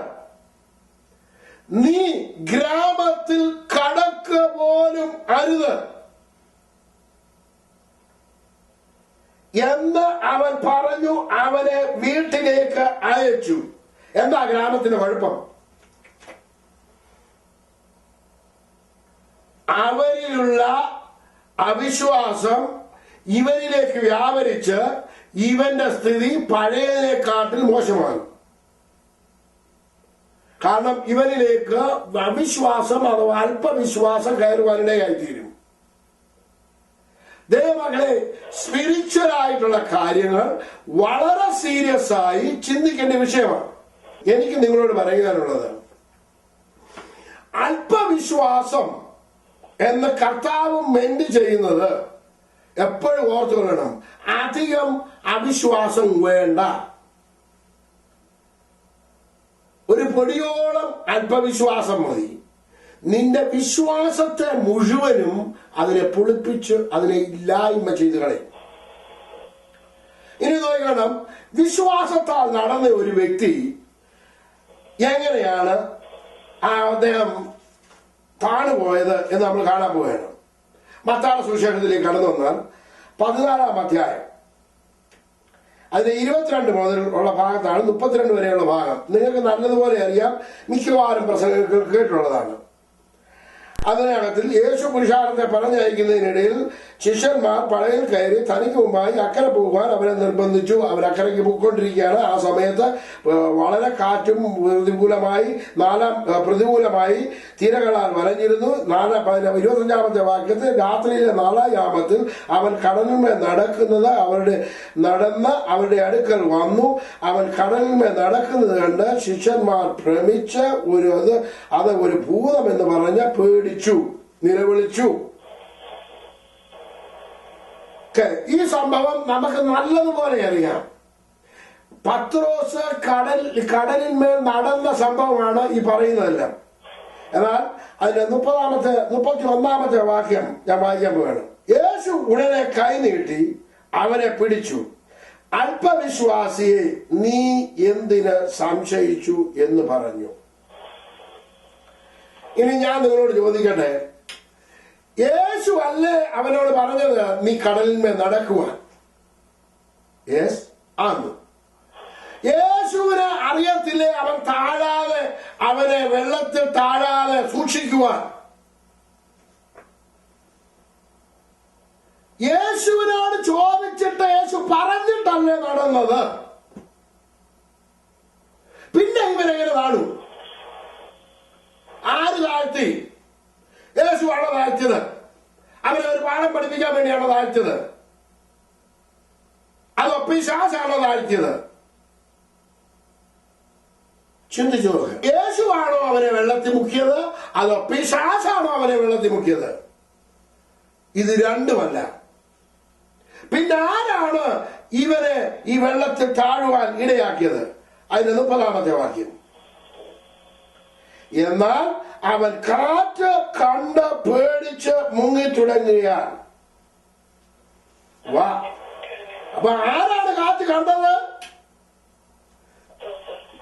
[SPEAKER 1] നീ ഗ്രാമത്തിൽ കടക്കുക പോലും അരുത് എന്ന് അവൻ പറഞ്ഞു അവനെ വീട്ടിലേക്ക് അയച്ചു. എന്താ ഗ്രാമത്തിന്റെ കുഴപ്പം? അവരിലുള്ള അവിശ്വാസം ഇവനിലേക്ക് വ്യാപരിച്ച് ഇവന്റെ സ്ഥിതി പഴയതിനെക്കാട്ടിൽ മോശമാണ്. കാരണം ഇവനിലേക്ക് അവിശ്വാസം അഥവാ അല്പവിശ്വാസം കയറുവാനിടയായിത്തീരും. ദൈവമക്കളെ, സ്പിരിച്വൽ ആയിട്ടുള്ള കാര്യങ്ങൾ വളരെ സീരിയസ് ആയി ചിന്തിക്കേണ്ട വിഷയമാണ്. എനിക്ക് നിങ്ങളോട് പറയാനുള്ളത്, അല്പവിശ്വാസം എന്ന് കർത്താവ് മെന്റ് ചെയ്യുന്നത് എപ്പോഴും ഓർത്തുകൊള്ളണം. അധികം അവിശ്വാസം വേണ്ട. ഒരു പൊടിയോളം അല്പവിശ്വാസം മതി. നിന്റെ വിശ്വാസത്തെ മുഴുവനും അതിനെ പുളിപ്പിച്ച് അതിനെ ഇല്ലായ്മ ചെയ്ത് കളയും. ഇനി നോക്കണം, വിശ്വാസത്താൽ നടന്ന ഒരു വ്യക്തി എങ്ങനെയാണ് അദ്ദേഹം താണുപോയത് എന്ന് നമ്മൾ കാണാൻ പോവുകയാണ്. മത്തായിയുടെ സുവിശേഷത്തിലേക്ക് കടന്നു വന്നാൽ 14-ാം അധ്യായം അതിന്റെ 22 മുതൽ ഉള്ള ഭാഗത്താണ് 32 വരെയുള്ള ഭാഗം. നിങ്ങൾക്ക് നല്ലതുപോലെ അറിയാം, മിക്കവാറും പ്രസംഗങ്ങൾ കേട്ടുള്ളതാണ്. അതിനകത്തിൽ യേശു പുരുഷാരത്തെ പറഞ്ഞയക്കുന്നതിനിടയിൽ ശിഷ്യന്മാർ പടയിൽ കയറി തനിക്ക് മുമ്പായി അക്കരെ പോകുവാൻ അവരെ നിർബന്ധിച്ചു. അവരക്കരയ്ക്ക് പോയിക്കൊണ്ടിരിക്കുകയാണ്. ആ സമയത്ത് വളരെ കാറ്റും പ്രതികൂലമായി തിരകളാൽ വലഞ്ഞിരുന്നു. 25-ാമത്തെ വാക്യത്തിൽ രാത്രിയിലെ 4-ാം യാമത്തിൽ അവൻ കടലിന്മേൽ നടന്ന് അവരുടെ അടുക്കൽ വന്നു. അവൻ കടലിന്മേൽ നടക്കുന്നത് കണ്ട് ശിഷ്യന്മാർ ഭ്രമിച്ച് അത് ഒരു ഭൂതം എന്ന് പറഞ്ഞ് നിലവിളിച്ചു. ഈ സംഭവം നമുക്ക് നല്ലതുപോലെ അറിയാം. പത്രോസ് കടലിന്മേൽ നടന്ന സംഭവമാണ് ഈ പറയുന്നതെല്ലാം. എന്നാൽ അതിന്റെ 31-ാമത്തെ വാക്യം ഞാൻ വായിക്കാൻ പോവുകയാണ്. യേശു ഉടനെ കൈനീട്ടി അവനെ പിടിച്ചു. അല്പവിശ്വാസിയെ, നീ എന്തിന് സംശയിച്ചു എന്ന് പറഞ്ഞു. ഇനി ഞാൻ നിങ്ങളോട് ചോദിക്കട്ടെ, യേശു അല്ലേ അവനോട് പറഞ്ഞത് നീ കടലിന്മേൽ നടക്കുവാൻ? യെസ്, ആണ്. യേശുവിന് അറിയത്തില്ലേ അവനെ വെള്ളത്തിൽ താഴാതെ സൂക്ഷിക്കുവാൻ? യേശുവിനോട് ചോദിച്ചിട്ട് യേശു പറഞ്ഞിട്ടല്ലേ നടന്നത്? പിന്നെ ഇവരെങ്ങനെ താണു? ആര് താഴ്ത്തി? യേശു ആണോ താഴ്ത്തിയത്? അവനെ ഒരു പാഠം പഠിപ്പിക്കാൻ വേണ്ടിയാണോ താഴ്ത്തിയത്? അതോ പിശാചാണോ താഴ്ത്തിയത്? ചിന്തിച്ചു നോക്ക്. യേശു ആണോ അവനെ വെള്ളത്തിൽ മുക്കിയത്? അതോ പിശാചാണോ അവനെ വെള്ളത്തിൽ മുക്കിയത്? ഇത് രണ്ടുമല്ല. പിന്നെ ആരാണ് ഇവരെ ഈ വെള്ളത്തിൽ താഴുവാൻ ഇടയാക്കിയത്? അതിന്റെ 30-ാമത്തെ വാക്യം. എന്നാൽ അവൻ കാറ്റ് കണ്ട് പേടിച്ച് മുങ്ങിത്തുടങ്ങിയാൽ. അപ്പൊ ആരാണ് കാറ്റ് കണ്ടത്?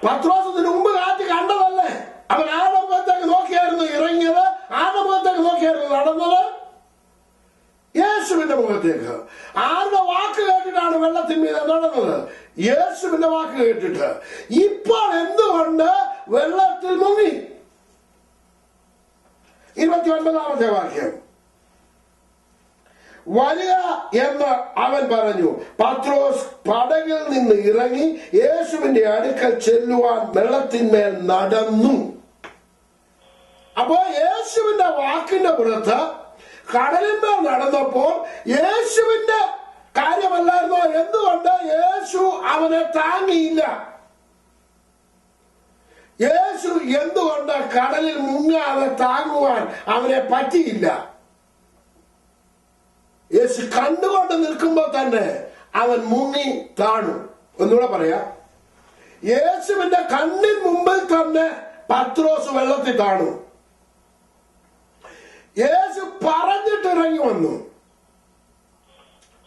[SPEAKER 1] പത്രോസിന് മുമ്പ് കാറ്റ് കണ്ടതല്ലേ? അവൻ ആരുടെ മുഖത്തേക്ക് നോക്കിയായിരുന്നു ഇറങ്ങിയത്? ആരുടെ മുഖത്തേക്ക് നോക്കിയായിരുന്നു നടന്നത്? യേശുവിന്റെ മുഖത്തേക്ക്. ആരുടെ വാക്ക് കേട്ടിട്ടാണ് വെള്ളത്തിന്മീതെ നടന്നത്? യേശുവിന്റെ വാക്ക് കേട്ടിട്ട്. ഇപ്പോൾ എന്തുകൊണ്ട് വെള്ളത്തിൽ മുങ്ങി? 29-ാമത്തെ വാക്യം. വരിക എന്ന് അവൻ പറഞ്ഞു. പത്രോസ് പടകിൽ നിന്ന് ഇറങ്ങി യേശുവിന്റെ അടുക്കൽ ചെല്ലുവാൻ വെള്ളത്തിന്മേൽ നടന്നു. അപ്പോ യേശുവിന്റെ വാക്കിന്റെ പുറത്ത് കടലിന്മേൽ നടന്നപ്പോൾ യേശുവിന്റെ കാര്യമല്ലായിരുന്നോ? എന്തുകൊണ്ട് യേശു അവനെ താങ്ങിയില്ല? യേശു എന്തുകൊണ്ട് കടലിൽ മുങ്ങാതെ താങ്ങുവാൻ അവനെ പറ്റിയില്ല? യേശു കണ്ടുകൊണ്ട് നിൽക്കുമ്പോൾ തന്നെ അവൻ മുങ്ങി താണു. ഒന്നുകൂടെ പറയാ, യേശുവിന്റെ കണ്ണിന് മുമ്പിൽ തന്നെ പത്രോസ് വെള്ളത്തിൽ താണു. യേശു പറഞ്ഞിട്ട് ഇറങ്ങി വന്നു.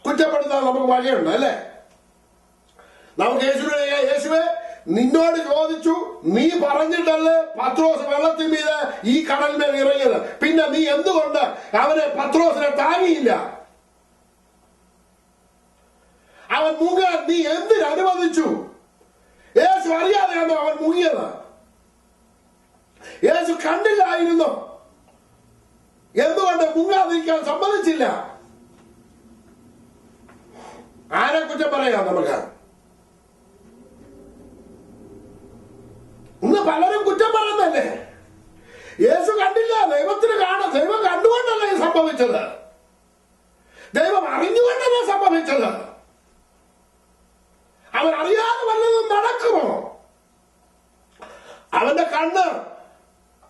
[SPEAKER 1] കുറ്റപ്പെടുത്താൻ നമുക്ക് വഴിയുണ്ട് അല്ലേ? നമുക്ക് യേശുവെ നിന്നോട് ചോദിച്ചു, നീ പറഞ്ഞിട്ടല്ലേ പത്രോസ് വെള്ളത്തിൽ മീതെ ഈ കടലിന്മേൽ ഇറങ്ങിയത്, പിന്നെ നീ എന്തുകൊണ്ട് പത്രോസിനെ താങ്ങിയില്ല? അവൻ മുങ്ങാൻ നീ എന്തിനനുവദിച്ചു? യേശു അറിയാതെയാണോ അവൻ മുങ്ങിയത്? യേശു കണ്ടില്ലായിരുന്നു, എന്തുകൊണ്ട് മുങ്ങാതിരിക്കാൻ സമ്മതിച്ചില്ല? ആരെ കുറ്റം പറയാം നമുക്ക്? ഇന്ന് പലരും കുറ്റം പറയുന്നല്ലേ? യേശു കണ്ടില്ല, ദൈവത്തിന് കാണാം. ദൈവം കണ്ടുകൊണ്ടല്ല സംഭവിച്ചത്, ദൈവം അറിഞ്ഞുകൊണ്ടല്ല സംഭവിച്ചത്. അവൻ അറിയാതെ വല്ലതും നടക്കുമോ? അവന്റെ കണ്ണ്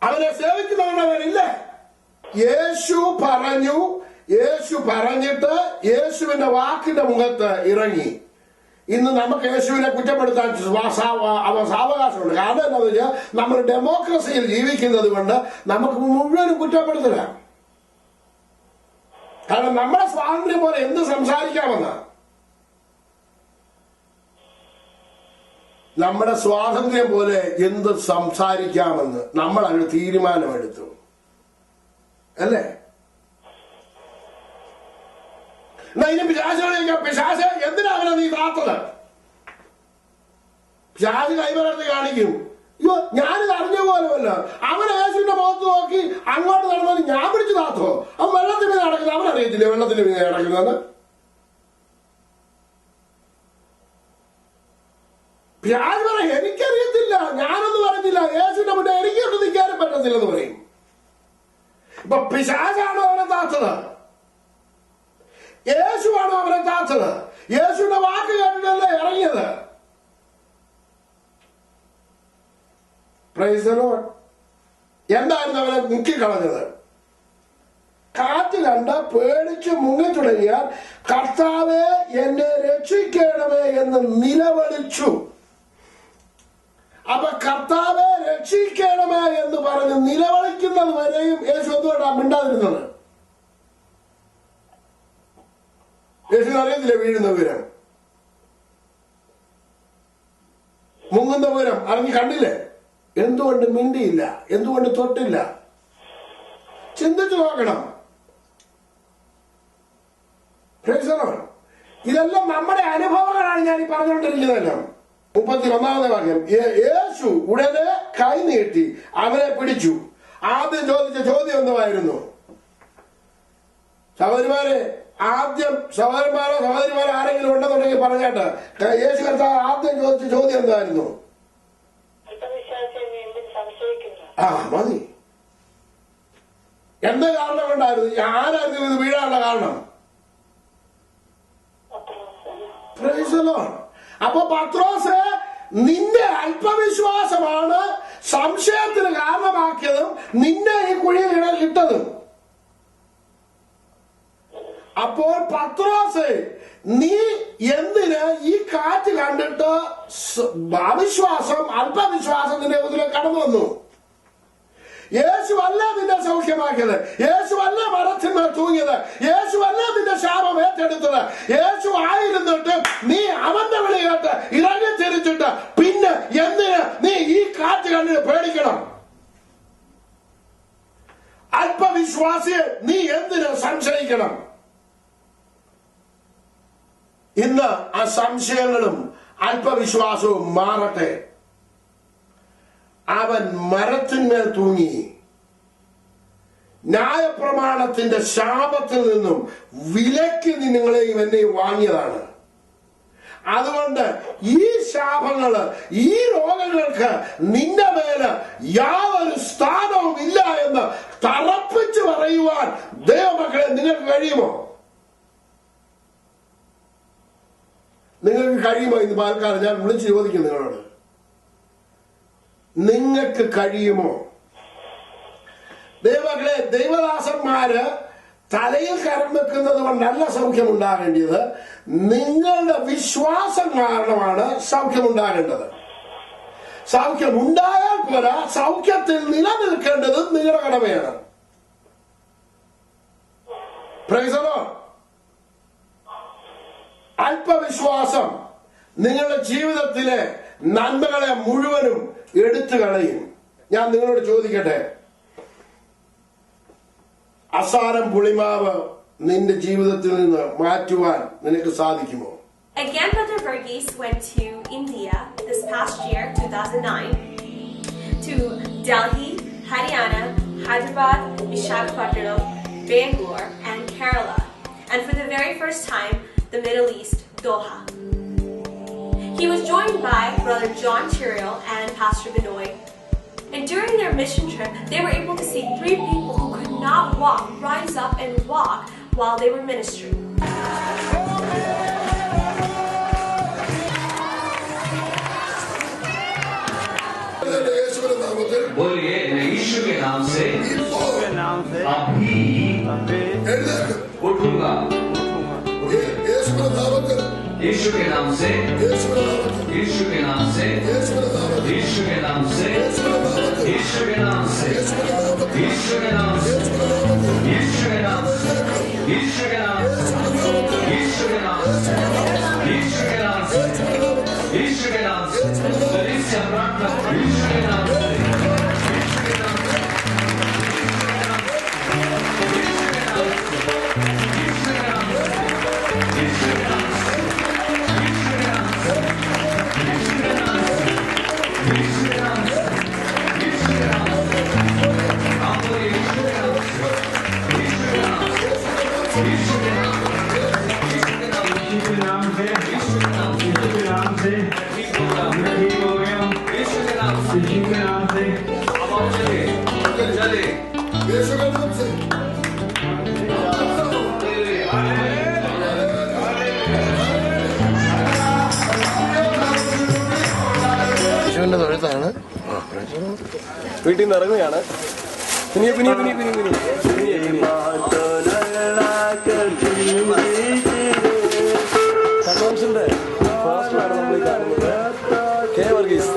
[SPEAKER 1] അവനെ സേവിക്കുന്നവനവനില്ലേ? യേശു പറഞ്ഞു, യേശു പറഞ്ഞിട്ട് യേശുവിന്റെ വാക്കിന്റെ മുഖത്ത് ഇറങ്ങി. ഇന്ന് നമുക്ക് യേശുവിനെ കുറ്റപ്പെടുത്താൻ സാവകാശമുണ്ട്. കാരണം എന്താണെന്ന് വെച്ചാൽ നമ്മൾ ഡെമോക്രസിയിൽ ജീവിക്കുന്നത് കൊണ്ട് നമുക്ക് മുഴുവനും കുറ്റപ്പെടുത്തില്ല. കാരണം നമ്മുടെ സ്വാതന്ത്ര്യം പോലെ എന്ത് സംസാരിക്കാമെന്ന്, നമ്മുടെ സ്വാതന്ത്ര്യം പോലെ എന്ത് സംസാരിക്കാമെന്ന് നമ്മൾ അതിന് തീരുമാനമെടുത്തു അല്ലേ? എന്നാ ഇനി പിശാച് എന്തിനാ അവനെ നീ കാത്തത്? പിശാച് കൈമലർത്തി കാണിക്കും, അയ്യോ ഞാനിത് അറിഞ്ഞ പോലുമല്ല, അവൻ യേശുവിന്റെ മുഖത്ത് നോക്കി അങ്ങോട്ട് നടന്നത് ഞാൻ പിടിച്ചു കാത്തോ? അവൻ വെള്ളത്തിന് മീതെ നടക്കുന്നത് അവനറിയത്തില്ലേ വെള്ളത്തിന് മീതെ നടക്കുന്നത്? പിശാച് പറയും എനിക്കറിയത്തില്ല, ഞാനൊന്നും പറഞ്ഞില്ല, യേശുവിന്റെ മുന്നേ എനിക്കൊന്നും നിൽക്കാനും പറ്റത്തില്ലെന്ന് പറയും. ഇപ്പൊ പിശാചാണോ അവനെ താത്തത്? യേശുവാണോ അവനെ താത്തത്? യേശുവിന്റെ വാക്ക് കേട്ടിട്ടല്ലേ ഇറങ്ങിയത്? Price the Lord. എന്തായിരുന്നു അവനെ മുക്കിക്കളഞ്ഞത്? കാറ്റ് കണ്ട പേടിച്ച് മുങ്ങി തുടങ്ങിയാൽ കർത്താവേ എന്നെ രക്ഷിക്കണമേ എന്ന് നിലവിളിച്ചു. അപ്പൊ കർത്താവെ രക്ഷിക്കണമേ എന്ന് പറഞ്ഞ് നിലവിളിക്കുന്നത് വരെയും യേശു എന്തുകൊണ്ടാണ് മിണ്ടാതിരുന്നത്? യേശു അറിയത്തില്ല വീഴുന്ന വിവരം, മുങ്ങുന്ന വിവരം അറിഞ്ഞ് കണ്ടില്ലേ? എന്തുകൊണ്ട് മിണ്ടിയില്ല? എന്തുകൊണ്ട് തൊട്ടില്ല? ചിന്തിച്ചു നോക്കണം. ഇതെല്ലാം നമ്മുടെ അനുഭവങ്ങളാണ് ഞാൻ ഈ പറഞ്ഞുകൊണ്ടിരിക്കുന്നതെല്ലാം. 31-ാമത്തെ വാക്യം, യേശു ഉടനെ കൈ നീട്ടി അവനെ പിടിച്ചു. ആദ്യം ചോദിച്ച ചോദ്യം എന്തുവായിരുന്നു? സഹോദരിമാരോ ആരെങ്കിലും ഉണ്ടെന്നുണ്ടെങ്കിൽ പറഞ്ഞാട്ട്, യേശു കർത്താവ് ആദ്യം ചോദിച്ച ചോദ്യം എന്തായിരുന്നു? മതി. എന്ത് കാരണം കൊണ്ടായിരുന്നു? ആരായിരുന്നു ഇത് വീഴാനുള്ള കാരണം? Price the Lord. അപ്പൊ പത്രോസ്, നിന്റെ അല്പവിശ്വാസമാണ് സംശയത്തിന് കാരണമാക്കിയതും നിന്നെ ഈ കുഴിയിൽ ഇട്ടതും. അപ്പോൾ പത്രോസ്, നീ എന്തിന് ഈ കാറ്റ് കണ്ടിട്ട് അല്പവിശ്വാസം നിന്റെ ഉള്ളിലേക്ക് കടന്നു വന്നു? യേശുവല്ല നിന്നെ സൗഖ്യമാക്കിയത്, യേശുവല്ല മരത്തിന്മേൽ തൂങ്ങിയത്, യേശുവല്ല നിന്റെ ശാപം ഏറ്റെടുത്തത്. യേശു ആയിരുന്നിട്ട് നീ അവന്റെ വിളി കേട്ട് ഇറങ്ങി തിരിച്ചിട്ട് പിന്നെ എന്തിന് നീ ഈ കാറ്റ് കണ്ടിട്ട് പേടിക്കണം? അല്പവിശ്വാസിയെ നീ എന്തിന് സംശയിക്കണം? ഇന്ന് ആ സംശയങ്ങളും അല്പവിശ്വാസവും മാറട്ടെ. അവൻ മരത്തിന്മേൽ തൂങ്ങി ന്യായപ്രമാണത്തിന്റെ ശാപത്തിൽ നിന്നും വിലക്ക് നിങ്ങളെയും എന്നെയും വാങ്ങിയതാണ്. അതുകൊണ്ട് ഈ ശാപങ്ങള്, ഈ രോഗങ്ങൾക്ക് നിന്റെ മേല് യാതൊരു സ്ഥാനവും ഇല്ല എന്ന് തറപ്പിച്ച് പറയുവാൻ ദൈവമക്കളെ നിങ്ങൾക്ക് കഴിയുമോ? നിങ്ങൾക്ക് കഴിയുമോ? ഇന്ന് പാൽക്കാലം ഞാൻ വിളിച്ച് ചോദിക്കും നിങ്ങളോട്. നിങ്ങൾക്ക് കഴിയുമോ? ദൈവങ്ങളെ, ദൈവദാസന്മാര് തലയിൽ കരം വെക്കുന്നത് കൊണ്ടല്ല സൗഖ്യമുണ്ടാകേണ്ടത്, നിങ്ങളുടെ വിശ്വാസം കാരണമാണ് സൗഖ്യമുണ്ടാകേണ്ടത്. സൗഖ്യമുണ്ടായാൽ പോരാ, സൗഖ്യത്തിൽ നിലനിൽക്കേണ്ടത് നിങ്ങളുടെ കടമയാണ്. Price the Lord. അല്പവിശ്വാസം നിങ്ങളുടെ ജീവിതത്തിലെ നന്മകളെ മുഴുവനും എടുത്തു കളയും. ഞാൻ നിങ്ങളോട് ചോദിക്കട്ടെ, അസാരം പുളിമാവ് നിന്റെ ജീവിതത്തിൽ നിന്ന് മാറ്റുവാൻ നിനക്ക് സാധിക്കുമോ?
[SPEAKER 2] Again, Brother Verghese went to India this past year, 2009, to Delhi, Haryana, Hyderabad, Visakhapatnam, Bangalore, and Kerala, and for the very first time, the Middle East, Doha. He was joined by Brother John Tyrrell and Pastor Benoit. And during their mission trip, they were able to see 3 people who could not walk rise up and walk while they were ministering.
[SPEAKER 3] बोलिए यीशु के नाम से अभी उठूंगा। यीशु के नाम से, यीशु के नाम से, यीशु के नाम से, यीशु के नाम से, यीशु के नाम से, यीशु के नाम से, यीशु के नाम से, यीशु के नाम से, यीशु के नाम से, यीशु के नाम से, यीशु के नाम से,
[SPEAKER 5] വീട്ടിൽ നിന്ന് ഇറങ്ങുകയാണ്. സന്തോഷിന്റെ പോസ്റ്ററാണ് നമ്മൾ ഈ കാണുന്നത്. കെ വർഗീസ്.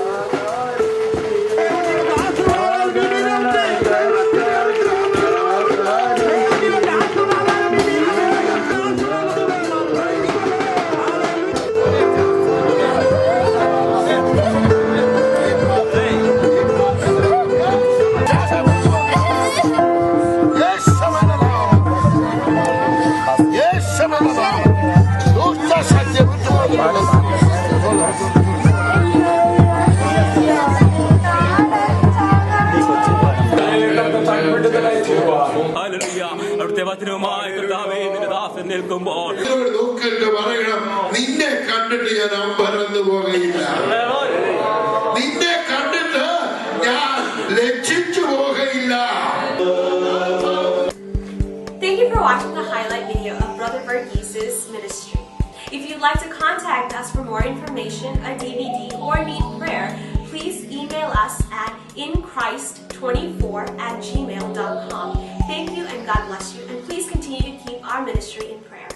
[SPEAKER 6] അവിടുത്തെ വചനവുമായി കർത്താവേ നിന്റെ ദാസൻ നിൽക്കുമ്പോൾ
[SPEAKER 1] നോക്കിട്ട് പറയണം, നിന്നെ കണ്ടിട്ട് ഞാൻ അമ്പരന്ന് പോകുകയില്ല, നിന്നെ കണ്ടിട്ട് ഞാൻ ലജ്ജിച്ചു പോകുകയില്ല.
[SPEAKER 2] Thank you for watching the highlight video of Brother Verghese's ministry. If you'd like to contact us for more information, a DVD, or need prayer, please email us at inchrist24@gmail.com. Thank you and God bless you, and please continue to keep our ministry in prayer.